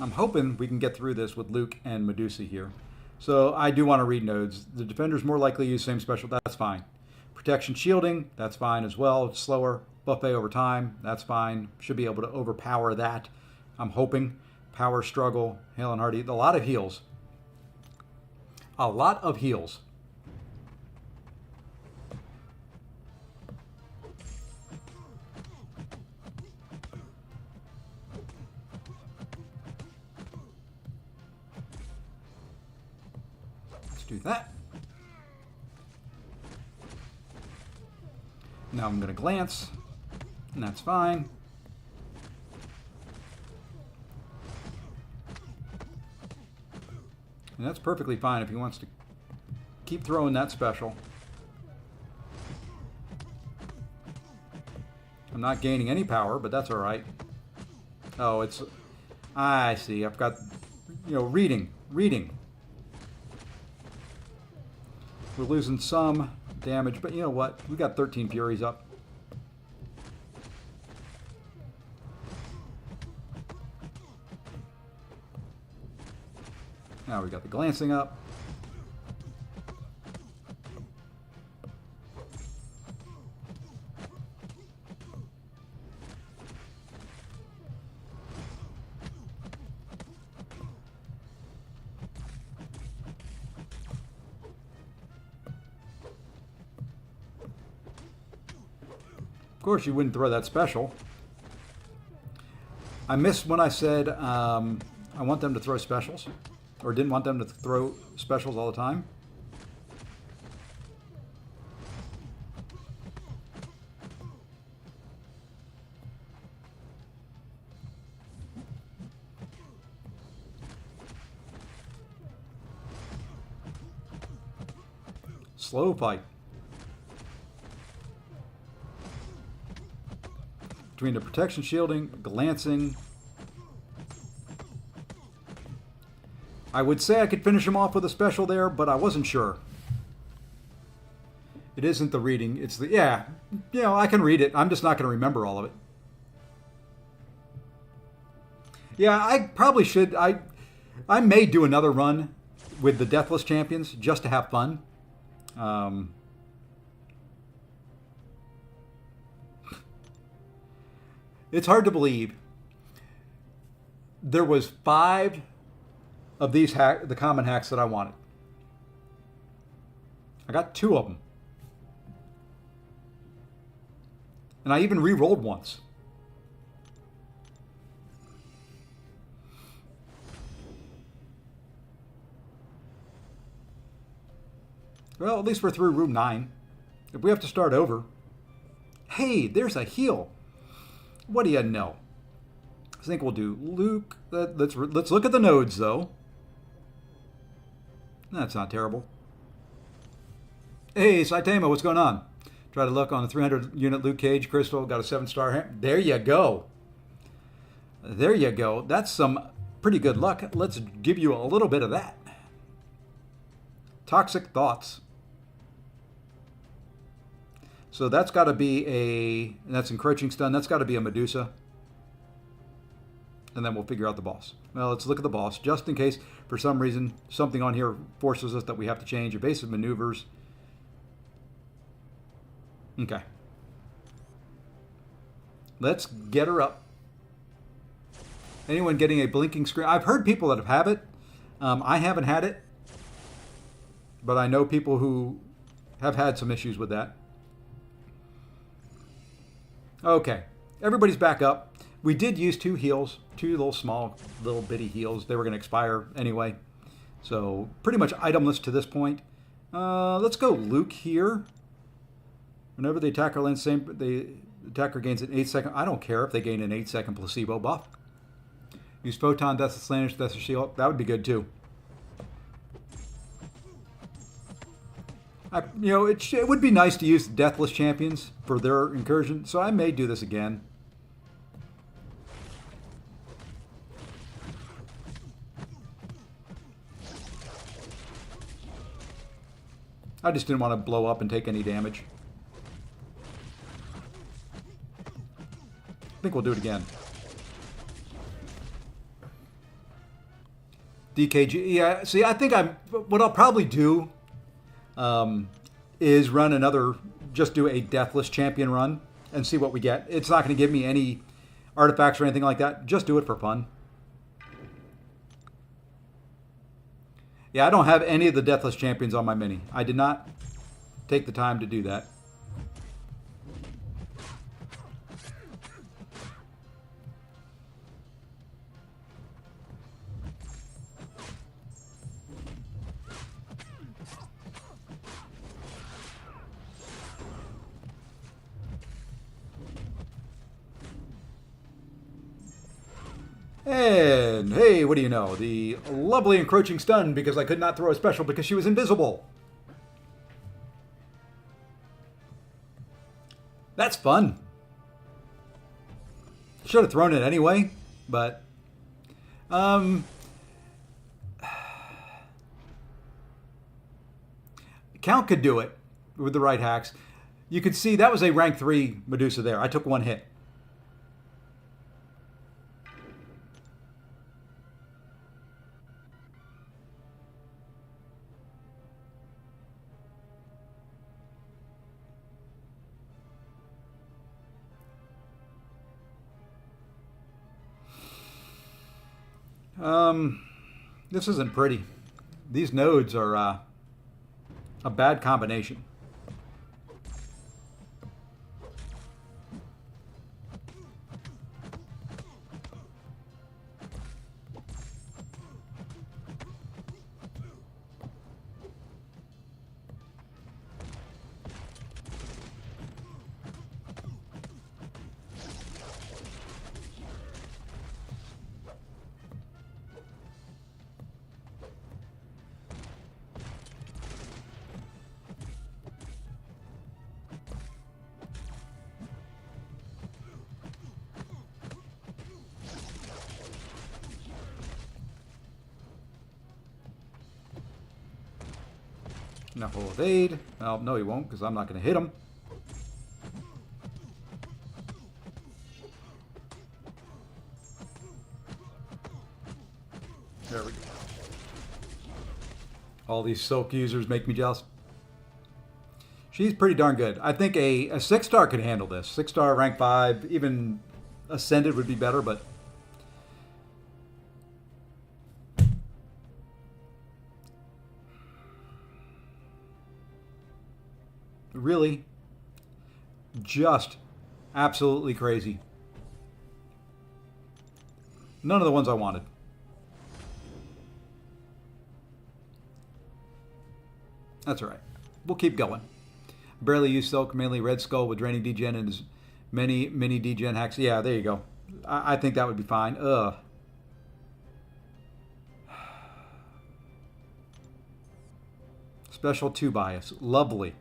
I'm hoping we can get through this with Luke and Medusa here. So I do want to read nodes. The defender's more likely to use same special. That's fine. Protection shielding. That's fine as well. It's slower. Buffet over time. That's fine. Should be able to overpower that. I'm hoping. Power Struggle, Hale and Hardy. A lot of heals. A lot of heals. Let's do that. Now I'm going to glance, and that's fine. And that's perfectly fine if he wants to keep throwing that special. I'm not gaining any power, but that's all right. Oh, it's... I see. I've got, you know, reading. We're losing some damage, but you know what? We got 13 Furies up. Now we got the glancing up. Of course, you wouldn't throw that special. I missed when I said I want them to throw specials. Or didn't want them to throw specials all the time. Slow fight. Between the protection shielding, glancing. I would say I could finish him off with a special there, but I wasn't sure. It isn't the reading, it's the... Yeah, you know, I can read it. I'm just not going to remember all of it. Yeah, I probably should... I may do another run with the Deathless champions just to have fun. It's hard to believe. There was 5... of these the common hacks that I wanted. I got 2 of them. And I even re-rolled once. Well, at least we're through room 9. If we have to start over... Hey, there's a heal. What do you know? I think we'll do Luke. Let's look at the nodes, though. That's not terrible. Hey, Saitama, what's going on? Try to look on the 300-unit Luke Cage crystal. Got a 7-star. There you go. There you go. That's some pretty good luck. Let's give you a little bit of that. Toxic Thoughts. So that's got to be a... And that's Encroaching Stun. That's got to be a Medusa. And then we'll figure out the boss. Well, let's look at the boss, just in case, for some reason, something on here forces us that we have to change. Evasive maneuvers. Okay. Let's get her up. Anyone getting a blinking screen? I've heard people that have it. I haven't had it. But I know people who have had some issues with that. Okay. Everybody's back up. We did use 2 heals, 2 little bitty heals. They were going to expire anyway. So pretty much itemless to this point. Let's go Luke here. Whenever the attacker lands, the attacker gains an 8-second. I don't care if they gain an 8-second placebo buff. Use Photon, Deathless Lantern, Deathless Shield. That would be good too. You know, it would be nice to use the Deathless champions for their incursion, so I may do this again. I just didn't want to blow up and take any damage. I think we'll do it again. DKG, yeah, see, I think what I'll probably do is run another, just do a Deathless champion run and see what we get. It's not going to give me any artifacts or anything like that. Just do it for fun. Yeah, I don't have any of the Deathless champions on my mini. I did not take the time to do that. And hey, what do you know? The lovely encroaching stun because I could not throw a special because she was invisible. That's fun. Should have thrown it anyway, but Count could do it with the right hacks. You could see that was a rank 3 Medusa there. I took one hit. This isn't pretty. These nodes are a bad combination. Now he'll evade. Well, no, he won't because I'm not going to hit him. There we go. All these Silk users make me jealous. She's pretty darn good. I think a 6-star could handle this. 6-star, rank 5, even Ascended would be better, but... Really, just absolutely crazy. None of the ones I wanted. That's all right. We'll keep going. Barely used Silk, mainly Red Skull with draining degen and as many mini degen hacks. Yeah, there you go. I think that would be fine. Ugh. Special 2 bias. Lovely.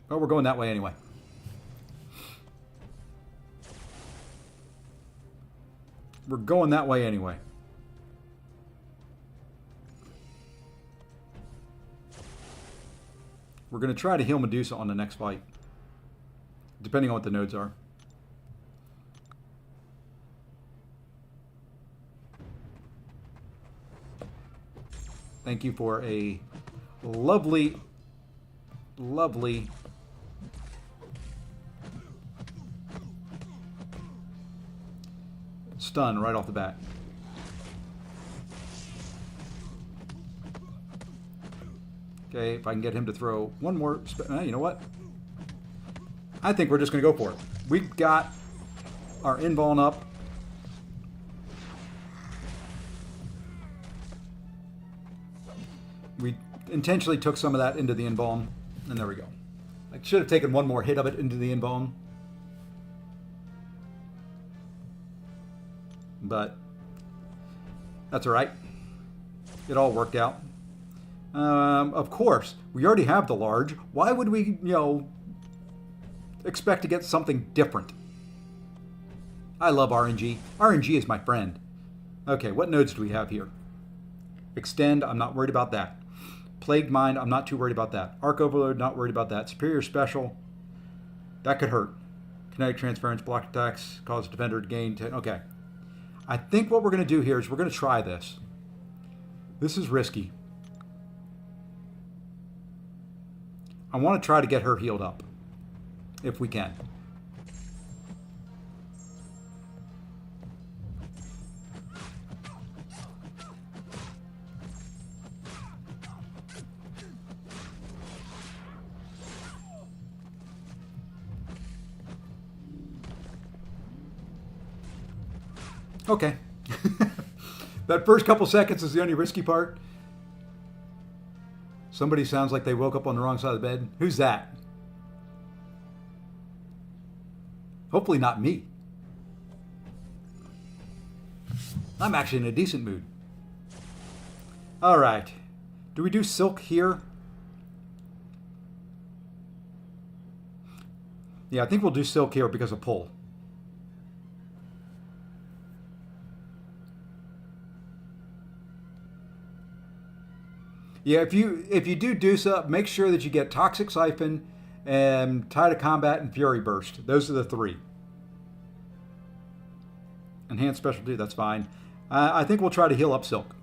Well, we're going that way anyway. We're going that way anyway. We're going to try to heal Medusa on the next fight. Depending on what the nodes are. Thank you for a lovely, lovely... stun right off the bat. Okay, if I can get him to throw one more... you know what? I think we're just going to go for it. We've got our invuln up. We intentionally took some of that into the invuln, and there we go. I should have taken one more hit of it into the invuln. But that's all right. It all worked out. Of course, we already have the large. Why would we, expect to get something different? I love RNG. RNG is my friend. Okay, what nodes do we have here? Extend, I'm not worried about that. Plagued Mind, I'm not too worried about that. Arc Overload, not worried about that. Superior Special, that could hurt. Kinetic Transference, block attacks, cause defender to gain 10. Okay. I think what we're going to do here is we're going to try this. This is risky. I want to try to get her healed up, if we can. Okay. That first couple seconds is the only risky part. Somebody sounds like they woke up on the wrong side of the bed. Who's that? Hopefully not me. I'm actually in a decent mood. All right. Do we do silk here? Yeah, I think we'll do silk here because of pull. Yeah, if you do Deusa, make sure that you get Toxic Siphon and Tide of Combat and Fury Burst. Those are the three. Enhanced Specialty, that's fine. I think we'll try to heal up Silk.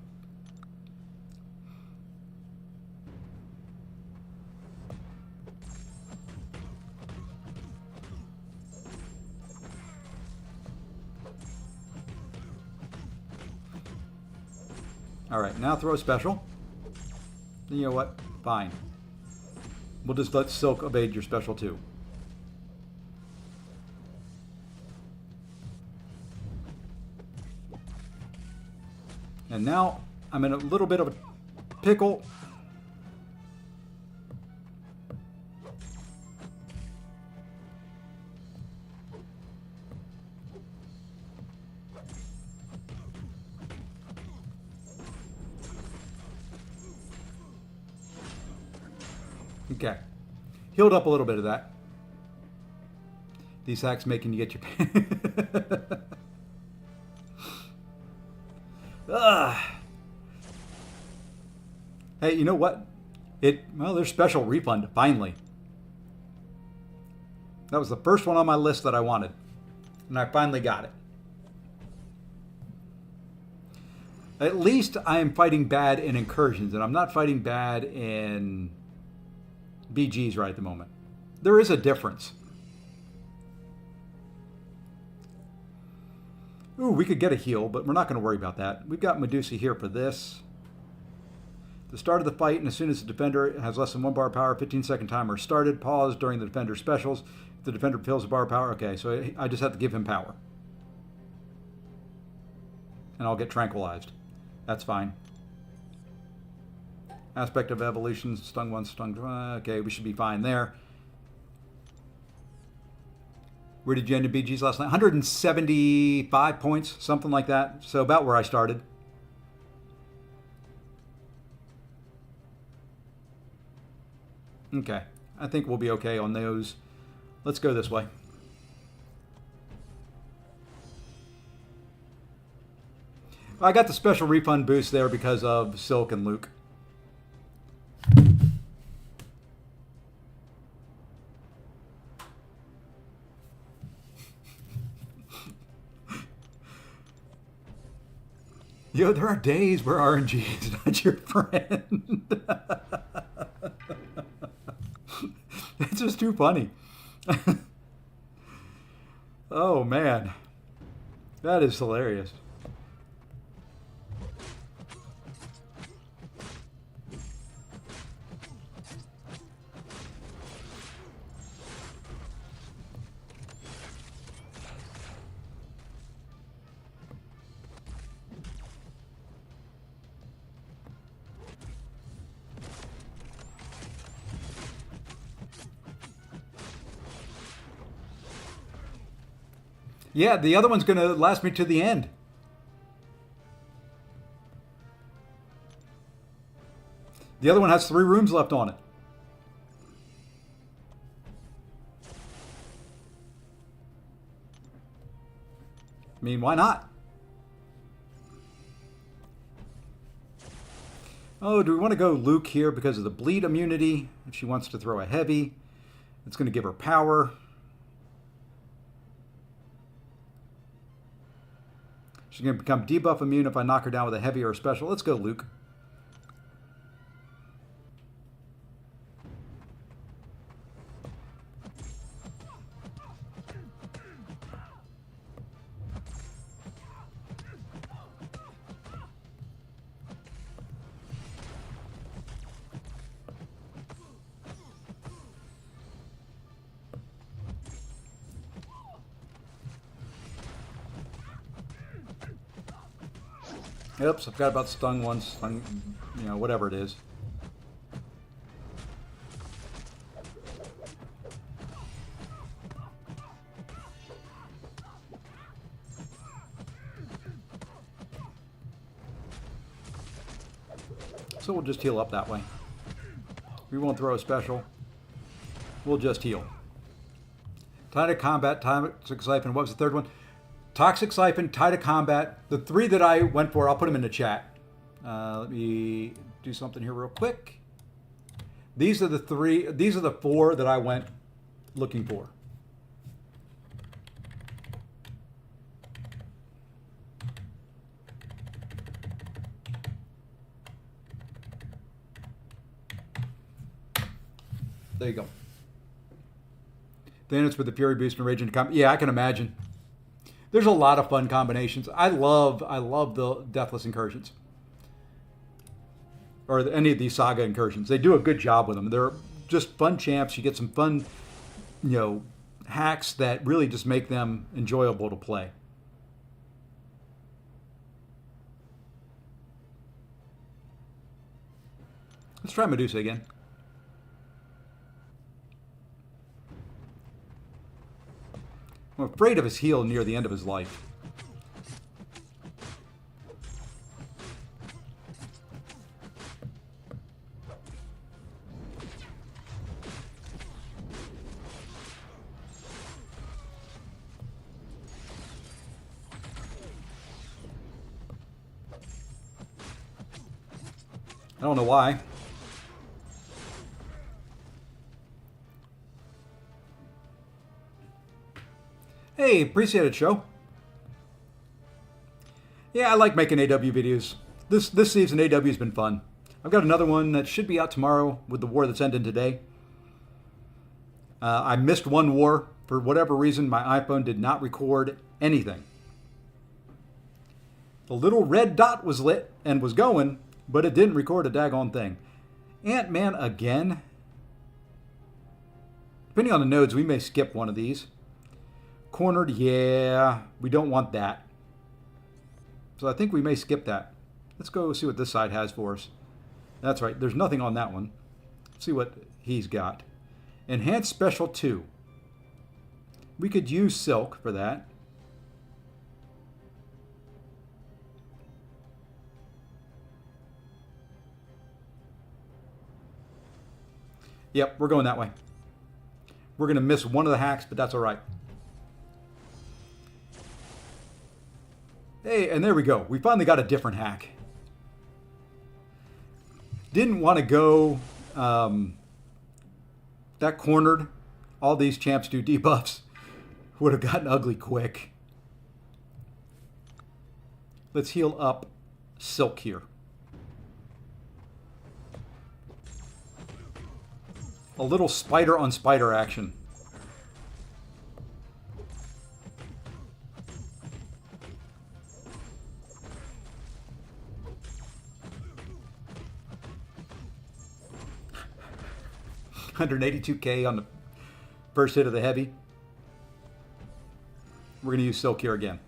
All right, now throw a special. You know what? Fine. We'll just let Silk evade your special too. And now I'm in a little bit of a pickle. Okay. Healed up a little bit of that. These hacks making you get your... Hey, you know what? Well, there's special refund, finally. That was the first one on my list that I wanted. And I finally got it. At least I am fighting bad in Incursions, and I'm not fighting bad in BGs right at the moment. There is a difference. Ooh, we could get a heal, but we're not going to worry about that. We've got Medusa here for this. The start of the fight, and as soon as the defender has less than 1 bar of power, 15-second timer started. Pause during the defender's specials. If the defender fills a bar of power, okay, so I just have to give him power. And I'll get tranquilized. That's fine. Aspect of evolution, stung once, stung... okay, we should be fine there. Where did you end in BGs last night? 175 points, something like that. So about where I started. Okay, I think we'll be okay on those. Let's go this way. I got the special refund boost there because of Silk and Luke. Yo, there are days where RNG is not your friend. It's just too funny. Oh, man. That is hilarious. Yeah, the other one's going to last me to the end. The other one has 3 rooms left on it. I mean, why not? Oh, do we want to go Luke here because of the bleed immunity? If she wants to throw a heavy, it's going to give her power. She's going to become debuff immune if I knock her down with a heavy or a special. Let's go, Luke. Oops, I forgot about stung once. Stung, you know, whatever it is. So we'll just heal up that way. We won't throw a special. We'll just heal. Tide of Combat, Toxic Siphon. What was the third one? Toxic Siphon, Tide of Combat. The three that I went for, I'll put them in the chat. Let me do something here real quick. These are the three. These are the four that I went looking for. There you go. Then it's with the Fury Boost and Rage into Combat. Yeah, I can imagine. There's a lot of fun combinations. I love the Deathless Incursions. Or any of these Saga Incursions. They do a good job with them. They're just fun champs. You get some fun, you know, hacks that really just make them enjoyable to play. Let's try Medusa again. I'm afraid of his heal near the end of his life. I don't know why. Hey, appreciate it, show. Yeah, I like making AW videos. This season AW has been fun. I've got another one that should be out tomorrow with the war that's ending today. I missed one war. For whatever reason, my iPhone did not record anything. The little red dot was lit and was going, but it didn't record a daggone thing. Ant-Man again? Depending on the nodes, we may skip one of these. Cornered, yeah, we don't want that. So I think we may skip that. Let's go see what this side has for us. That's right, there's nothing on that one. Let's see what he's got. Enhanced Special 2. We could use Silk for that. Yep, we're going that way. We're going to miss one of the hacks, but that's all right. Hey, and there we go. We finally got a different hack. Didn't want to go that cornered. All these champs do debuffs. Would have gotten ugly quick. Let's heal up Silk here. A little spider on spider action. $182K on the first hit of the heavy. We're going to use Silk here again.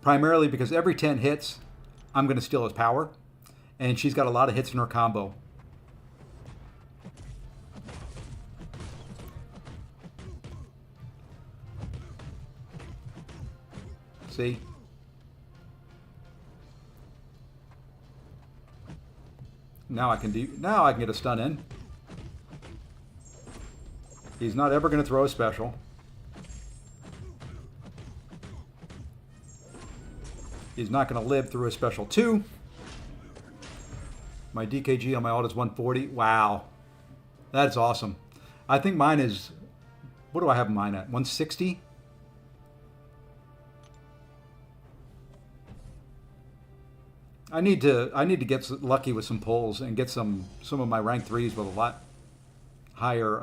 Primarily because every 10 hits, I'm going to steal his power. And she's got a lot of hits in her combo. See? Now I can get a stun in. He's not ever going to throw a special. He's not going to live through a special 2. My DKG on my ult is 140. Wow. That's awesome. I think mine is... What do I have mine at? 160? I need to get lucky with some pulls and get some of my rank 3s with a lot higher...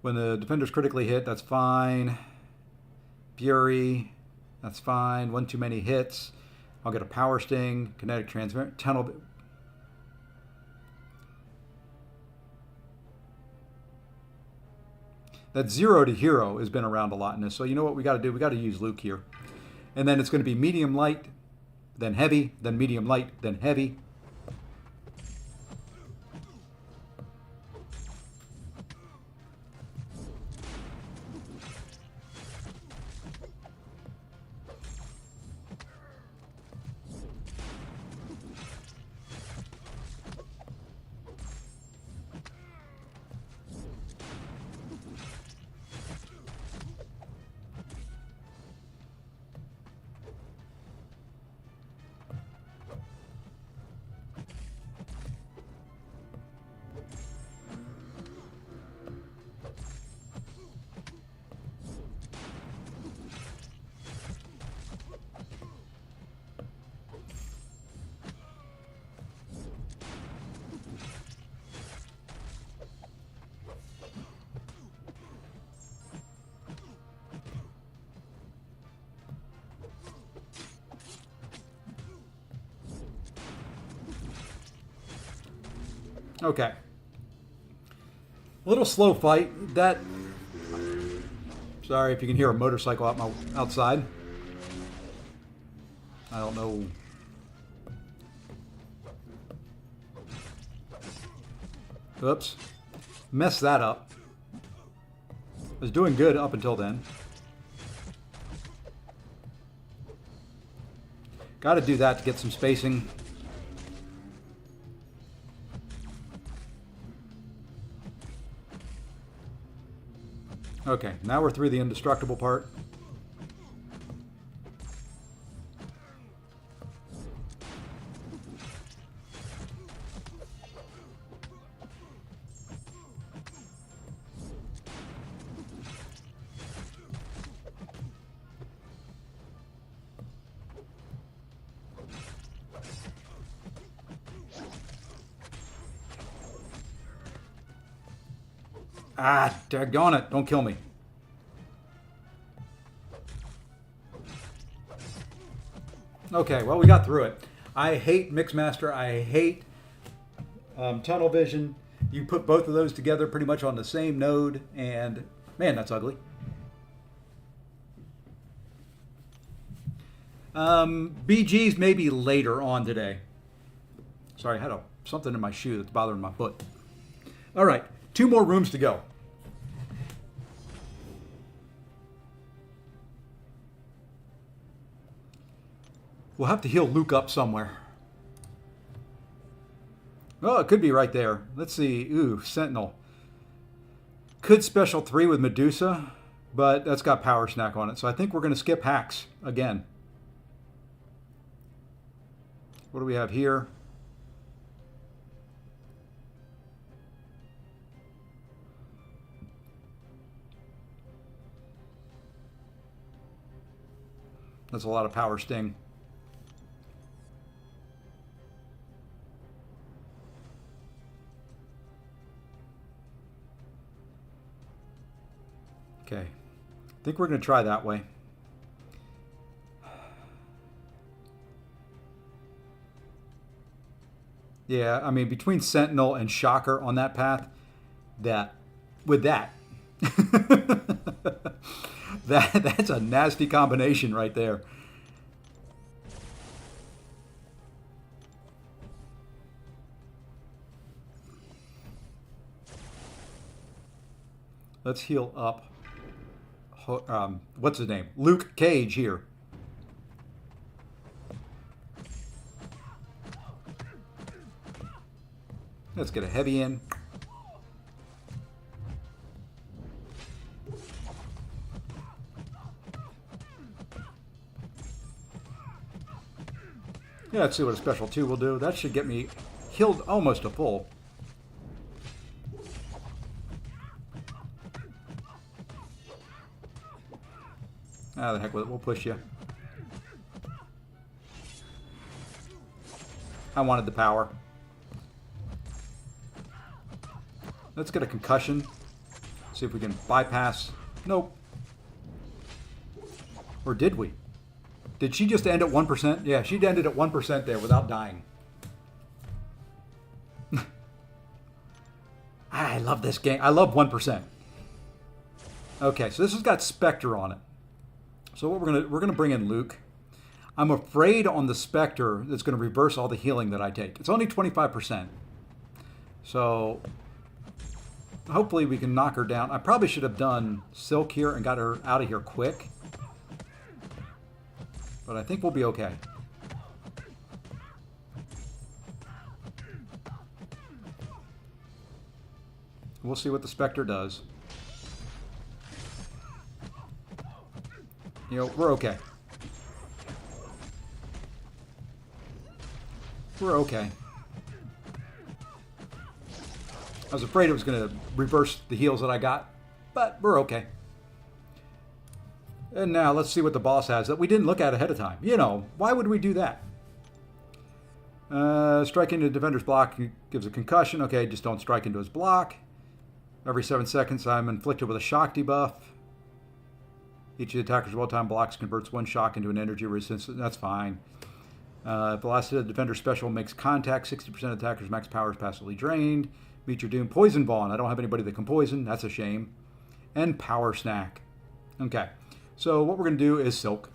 when the defender's critically hit, that's fine. Fury, that's fine. One too many hits. I'll get a power sting, kinetic transfer, tunnel. That 0 to hero has been around a lot in this. So you know what we got to do? We got to use Luke here. And then it's going to be medium light, then heavy, then medium light, then heavy. Okay. A little slow fight. That. Sorry if you can hear a motorcycle outside. I don't know. Oops. Messed that up. I was doing good up until then. Got to do that to get some spacing. Okay, now we're through the indestructible part. Ah, daggone it. Don't kill me. Okay, well, we got through it. I hate Mixmaster. I hate Tunnel Vision. You put both of those together pretty much on the same node, and man, that's ugly. BG's maybe later on today. Sorry, I had something in my shoe that's bothering my foot. All right, 2 more rooms to go. We'll have to heal Luke up somewhere. Oh, it could be right there. Let's see. Ooh, Sentinel. Could special 3 with Medusa, but that's got Power Snack on it. So I think we're going to skip hacks again. What do we have here? That's a lot of Power Sting. Okay, I think we're going to try that way. Yeah, I mean, between Sentinel and Shocker on that path, that's a nasty combination right there. Let's heal up. What's his name? Luke Cage here. Let's get a heavy in. Yeah, let's see what a special 2 will do. That should get me healed almost to full. Ah, the heck with it. We'll push you. I wanted the power. Let's get a concussion. See if we can bypass. Nope. Or did we? Did she just end at 1%? Yeah, she ended at 1% there without dying. I love this game. I love 1%. Okay, so this has got Spectre on it. So what we're gonna bring in Luke. I'm afraid on the Spectre that's going to reverse all the healing that I take. It's only 25%. So hopefully we can knock her down. I probably should have done Silk here and got her out of here quick. But I think we'll be okay. We'll see what the Spectre does. You know, we're okay. We're okay. I was afraid it was going to reverse the heals that I got, but we're okay. And now let's see what the boss has that we didn't look at ahead of time. You know, why would we do that? Strike into the defender's block gives a concussion. Okay, just don't strike into his block. Every 7 seconds, I'm inflicted with a shock debuff. Each of the attacker's well-timed blocks converts one shock into an energy resistance. That's fine. If the last hit of the defender special makes contact, 60% of attackers' max power is passively drained. Meet your doom. Poison Vaughn. I don't have anybody that can poison. That's a shame. And Power Snack. Okay. So what we're going to do is Silk.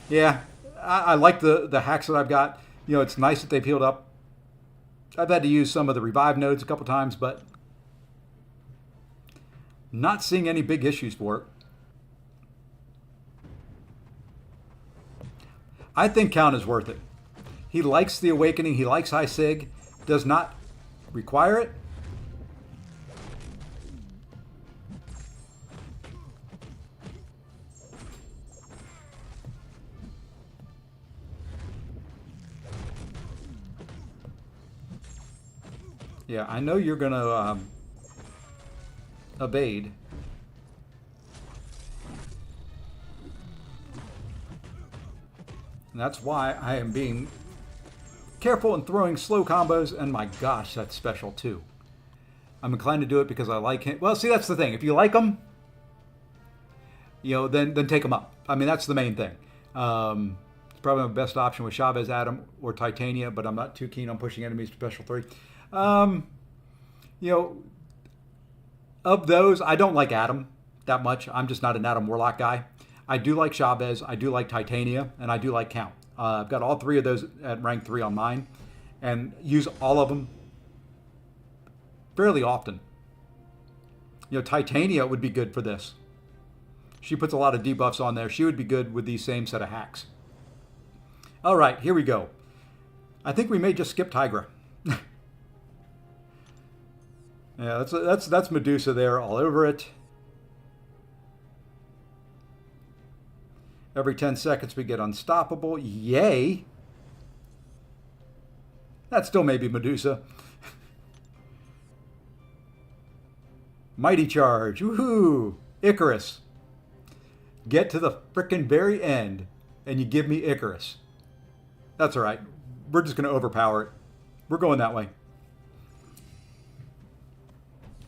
Yeah. I like the hacks that I've got. You know, it's nice that they've healed up. I've had to use some of the revive nodes a couple times, but not seeing any big issues for it. I think Count is worth it. He likes the Awakening. He likes High Sig. Does not require it. Yeah, I know you're going to evade. And that's why I am being careful in throwing slow combos, and my gosh, that's special too. I'm inclined to do it because I like him. Well, see, that's the thing. If you like him, you know, then take him up. I mean, that's the main thing. It's probably my best option with Chavez, Adam, or Titania, but I'm not too keen on pushing enemies to special 3. You know, of those, I don't like Adam that much. I'm just not an Adam Warlock guy. I do like Chavez, I do like Titania, and I do like Count. I've got all 3 of those at rank 3 on mine, and use all of them fairly often. You know, Titania would be good for this. She puts a lot of debuffs on there. She would be good with these same set of hacks. All right, here we go. I think we may just skip Tigra. Yeah, that's Medusa there all over it. Every 10 seconds we get unstoppable. Yay! That still may be Medusa. Mighty Charge. Woohoo! Icarus. Get to the frickin' very end and you give me Icarus. That's alright. We're just going to overpower it. We're going that way.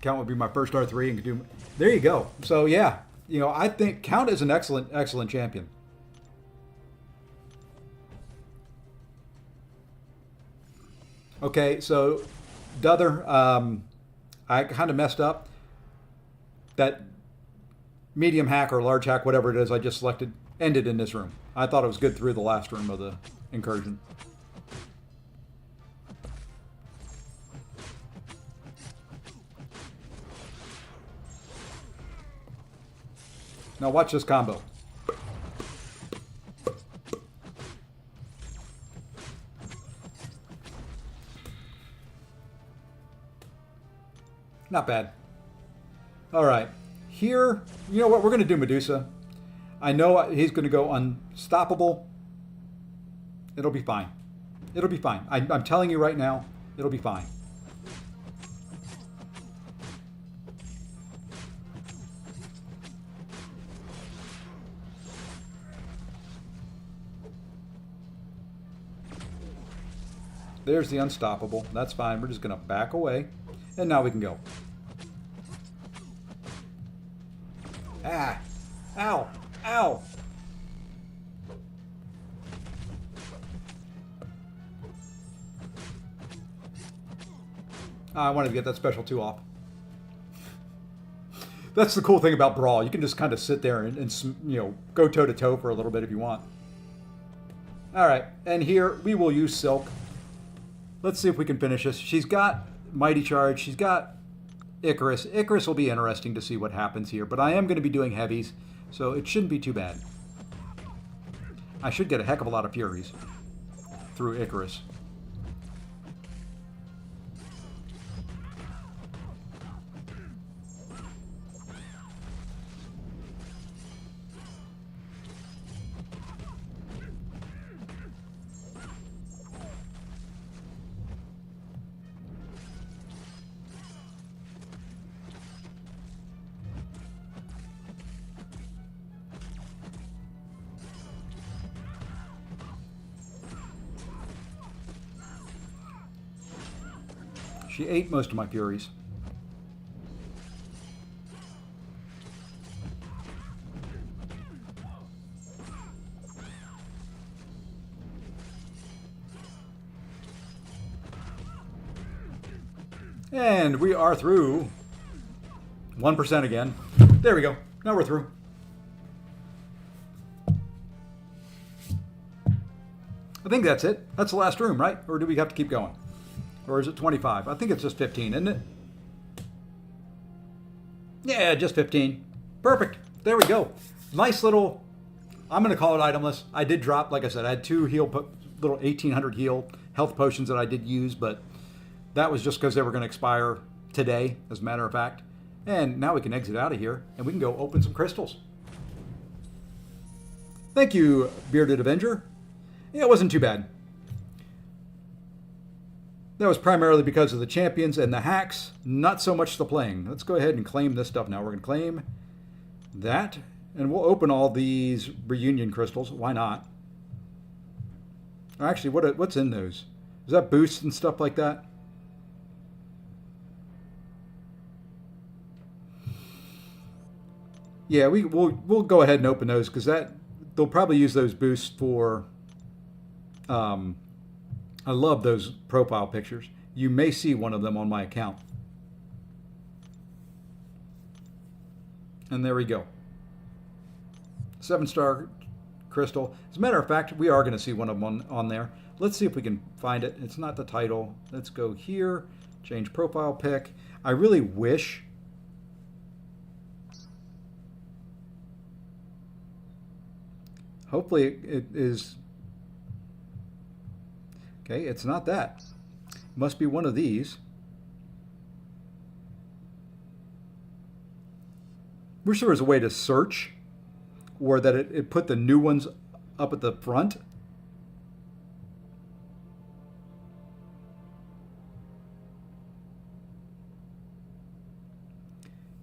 Count would be my first R3 and could do... There you go. So yeah, you know, I think Count is an excellent champion. Okay, so Dother, I kind of messed up. That medium hack or large hack, whatever it is I just selected, ended in this room. I thought it was good through the last room of the Incursion. Now watch this combo. Not bad. All right. Here, you know what? We're going to do Medusa. I know he's going to go unstoppable. It'll be fine. It'll be fine. I'm telling you right now, it'll be fine. There's the unstoppable. That's fine. We're just going to back away. And now we can go. Ah! Ow! Ow! I wanted to get that special 2 off. That's the cool thing about Brawl. You can just kind of sit there and you know, go toe to toe for a little bit if you want. All right, and here we will use Silk. Let's see if we can finish this. She's got Mighty Charge. She's got Icarus. Icarus will be interesting to see what happens here, but I am going to be doing heavies, so it shouldn't be too bad. I should get a heck of a lot of Furies through Icarus. She ate most of my Furies. And we are through 1% again. There we go. Now we're through. I think that's it. That's the last room, right? Or do we have to keep going? Or is it 25? I think it's just 15, isn't it? Yeah, just 15. Perfect. There we go. Nice little, I'm going to call it itemless. I did drop, like I said, I had 2 little 1800 heal health potions that I did use, but that was just because they were going to expire today, as a matter of fact. And now we can exit out of here, and we can go open some crystals. Thank you, Bearded Avenger. Yeah, it wasn't too bad. That was primarily because of the champions and the hacks, not so much the playing. Let's go ahead and claim this stuff now. We're going to claim that, and we'll open all these reunion crystals. Why not? Actually, what's in those? Is that boosts and stuff like that? Yeah, we'll go ahead and open those because they'll probably use those boosts for. I love those profile pictures. You may see one of them on my account. And there we go. 7-star crystal. As a matter of fact, we are going to see one of them on there. Let's see if we can find it. It's not the title. Let's go here. Change profile pic. I really wish. Hopefully it is. Okay, it's not that. It must be one of these. Wish there was a way to search, or that it put the new ones up at the front.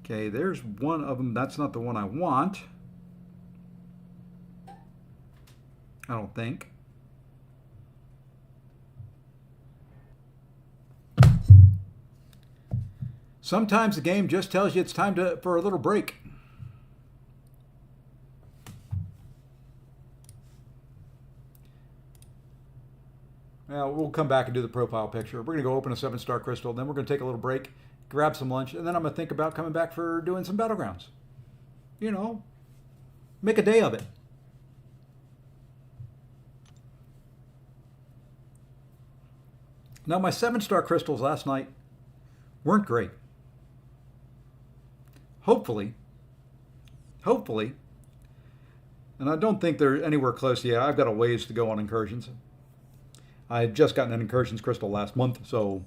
Okay, there's one of them. That's not the one I want. I don't think. Sometimes the game just tells you it's time for a little break. Now, we'll come back and do the profile picture. We're going to go open a 7-star crystal, then we're going to take a little break, grab some lunch, and then I'm going to think about coming back for doing some battlegrounds. You know, make a day of it. Now, my 7-star crystals last night weren't great. Hopefully, and I don't think they're anywhere close yet. I've got a ways to go on Incursions. I had just gotten an Incursions crystal last month, so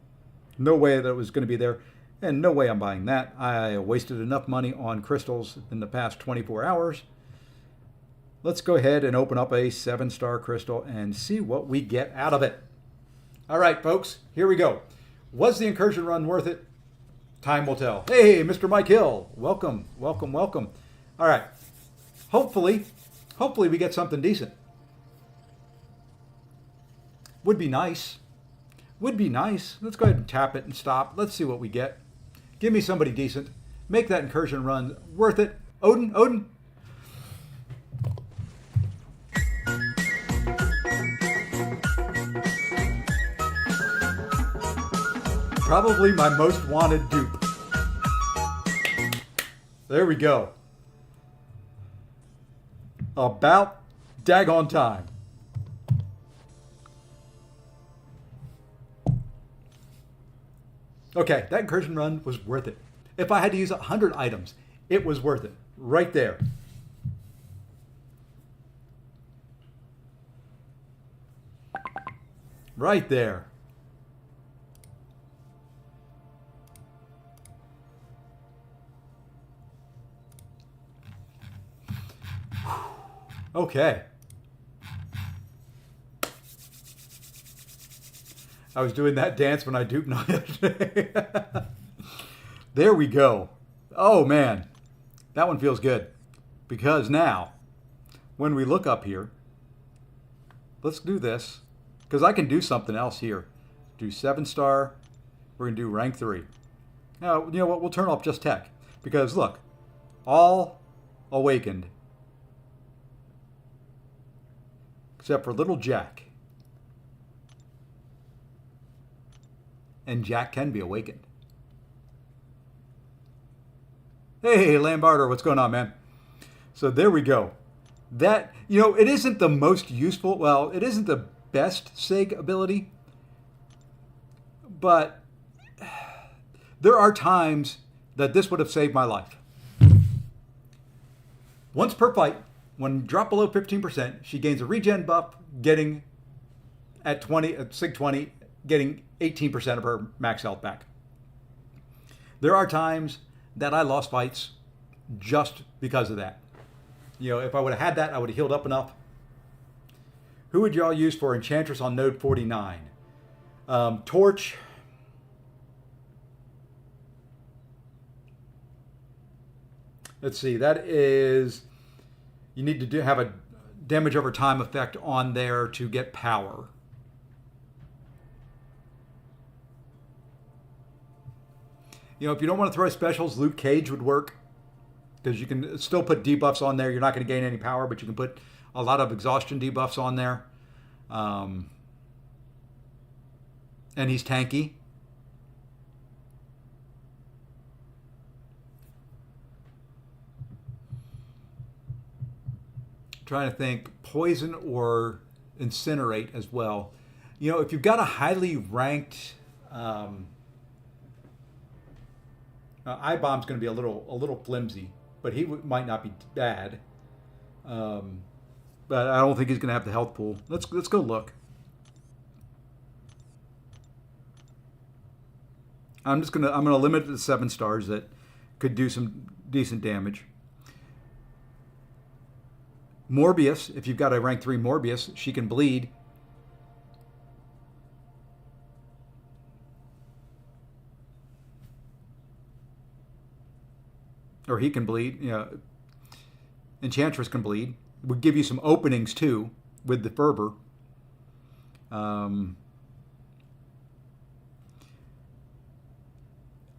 no way that it was going to be there, and no way I'm buying that. I wasted enough money on crystals in the past 24 hours. Let's go ahead and open up a 7-star crystal and see what we get out of it. All right, folks, here we go. Was the Incursion run worth it? Time will tell. Hey, Mr. Mike Hill, welcome, welcome, welcome. All right, hopefully we get something decent. Would be nice. Would be nice. Let's go ahead and tap it and stop. Let's see what we get. Give me somebody decent. Make that Incursion run worth it. Odin. Probably my most wanted dupe. There we go. About daggone time. Okay, that incursion run was worth it. If I had to use 100 items, it was worth it. Right there. Right there. Okay. I was doing that dance when I duped Night yesterday. There we go. Oh man, that one feels good. Because now, when we look up here, let's do this. Because I can do something else here. Do 7-star. We're going to do rank 3. Now, you know what? We'll turn off just tech. Because look, all awakened. Except for little Jack. And Jack can be awakened. Hey, Lambarder, what's going on, man? So there we go. That, you know, it isn't the most useful, well, it isn't the best SIG ability, but there are times that this would have saved my life. Once per fight, when dropped below 15%, she gains a regen buff, getting at SIG 20, getting 18% of her max health back. There are times that I lost fights just because of that. You know, if I would have had that, I would have healed up enough. Who would y'all use for Enchantress on node 49? Torch. Let's see, that is, you need to have a damage over time effect on there to get power. You know, if you don't want to throw specials, Luke Cage would work. Because you can still put debuffs on there. You're not going to gain any power, but you can put a lot of exhaustion debuffs on there. And he's tanky. Trying to think, poison or incinerate as well. You know, if you've got a highly ranked I-Bomb's going to be a little flimsy, but he might not be bad. But I don't think he's going to have the health pool. Let's go look. I'm gonna limit it to 7 stars that could do some decent damage. Morbius, if you've got a rank 3 Morbius, she can bleed. Or he can bleed. You know, Enchantress can bleed. Would give you some openings too with the fervor.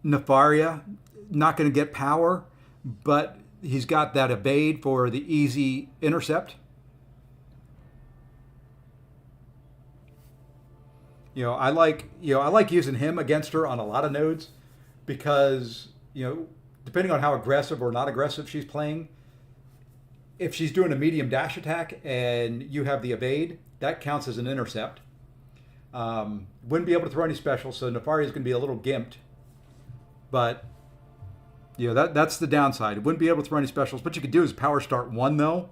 Nefaria, not going to get power, but he's got that evade for the easy intercept. I like using him against her on a lot of nodes because, depending on how aggressive or not aggressive she's playing, if she's doing a medium dash attack and you have the evade, that counts as an intercept. Wouldn't be able to throw any specials, so Nefaria is going to be a little gimped. But, that's the downside. It wouldn't be able to throw any specials. What you could do is power start 1, though,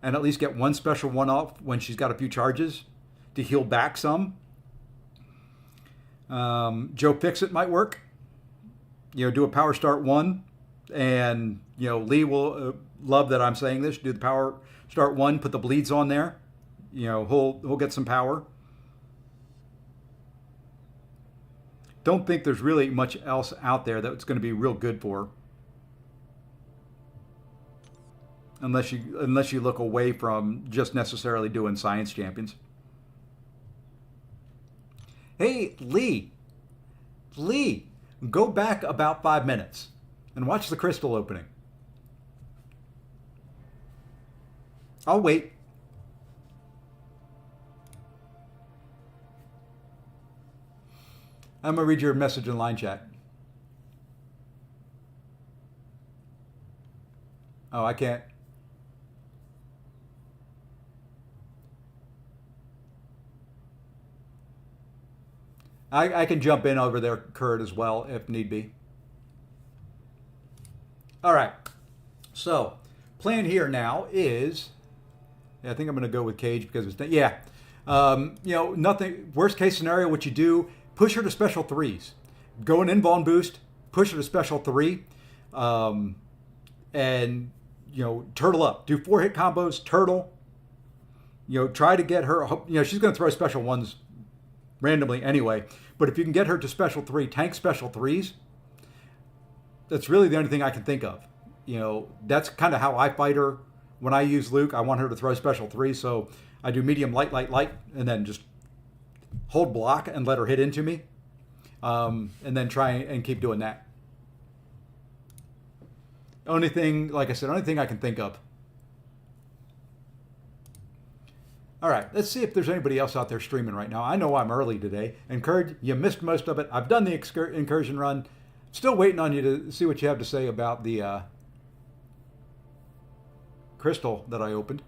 and at least get 1 special 1 off when she's got a few charges to heal back some. Joe Fixit might work. Do a power start 1, and, Lee will love that I'm saying this. Do the power start 1, put the bleeds on there. He'll get some power. Don't think there's really much else out there that's going to be real good for her. Unless you look away from just necessarily doing science champions. Hey, Lee, go back about 5 minutes and watch the crystal opening. I'll wait. I'm going to read your message in line chat. Oh, I can't. I can jump in over there, Kurt, as well, if need be. All right. So, plan here now is, yeah, I think I'm going to go with Cage because it's, yeah. You know, nothing, worst case scenario, what you do, push her to special threes. Go an invuln boost, push her to special three, and, you know, turtle up. Do 4-hit combos, turtle. You know, try to get her, you know, she's going to throw special ones randomly anyway. But if you can get her to special three, tank special threes, that's really the only thing I can think of. You know, that's kind of how I fight her. When I use Luke, I want her to throw special threes. So I do medium, light, light, light, and then just hold block and let her hit into me. And then try and keep doing that. Only thing, like I said, only thing I can think of. All right, let's see if there's anybody else out there streaming right now. I know I'm early today. And Kurt, you missed most of it. I've done the Incursion run. Still waiting on you to see what you have to say about the crystal that I opened.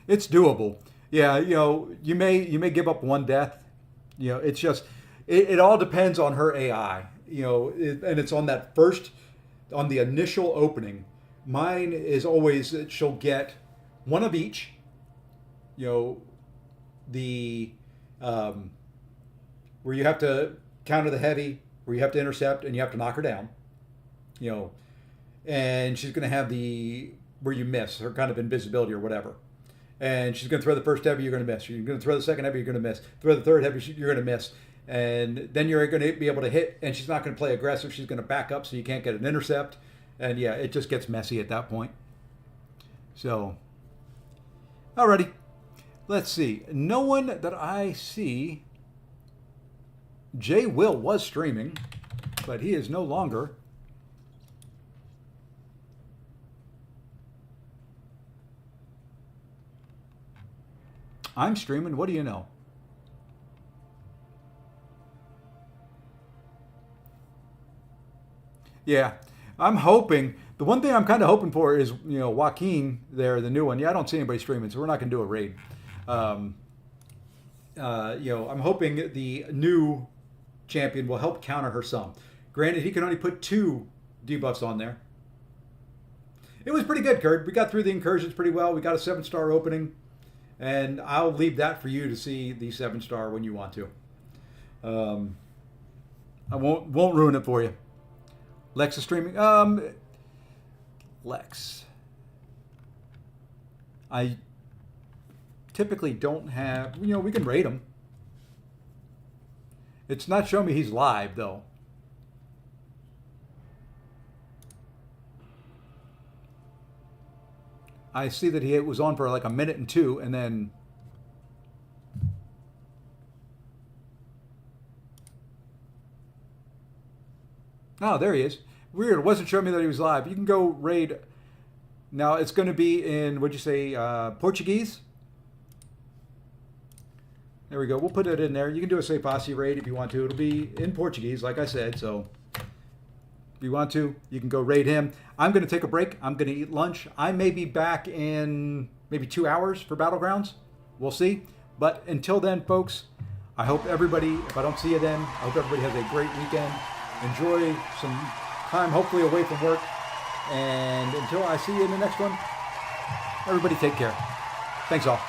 It's doable. Yeah, you know, you may give up one death. You know, it's just it all depends on her AI. You know, and it's on that first, on the initial opening. Mine is always that she'll get one of each. You know, the where you have to counter the heavy, where you have to intercept and you have to knock her down. You know, and she's going to have the where you miss her kind of invisibility or whatever. And she's going to throw the first heavy, you're going to miss. You're going to throw the second heavy, you're going to miss. Throw the third heavy, you're going to miss. And then you're going to be able to hit, and she's not going to play aggressive. She's going to back up so you can't get an intercept. And yeah, it just gets messy at that point. So, alrighty. Let's see. No one that I see. Jay Will was streaming, but he is no longer. I'm streaming. What do you know? Yeah, I'm hoping. The one thing I'm kind of hoping for is, you know, Joaquin there, the new one. Yeah, I don't see anybody streaming, so we're not going to do a raid. You know, I'm hoping the new champion will help counter her some. Granted, he can only put 2 debuffs on there. It was pretty good, Kurt. We got through the incursions pretty well. We got a 7-star opening. And I'll leave that for you to see the 7-star when you want to. I won't ruin it for you. Lex is streaming. Lex. I typically don't have. You know, we can rate him. It's not showing me he's live though. I see that he was on for like a minute and 2, and then oh, there he is. Weird. It wasn't showing me that he was live. You can go raid. Now it's going to be in, what'd you say, Portuguese? There we go. We'll put it in there. You can do a Say Posse raid if you want to. It'll be in Portuguese, like I said, so if you want to, you can go raid him. I'm going to take a break. I'm going to eat lunch. I may be back in maybe 2 hours for Battlegrounds. We'll see. But until then, folks, I hope everybody, if I don't see you then, I hope everybody has a great weekend. Enjoy some time, hopefully away from work. And until I see you in the next one, everybody take care. Thanks all.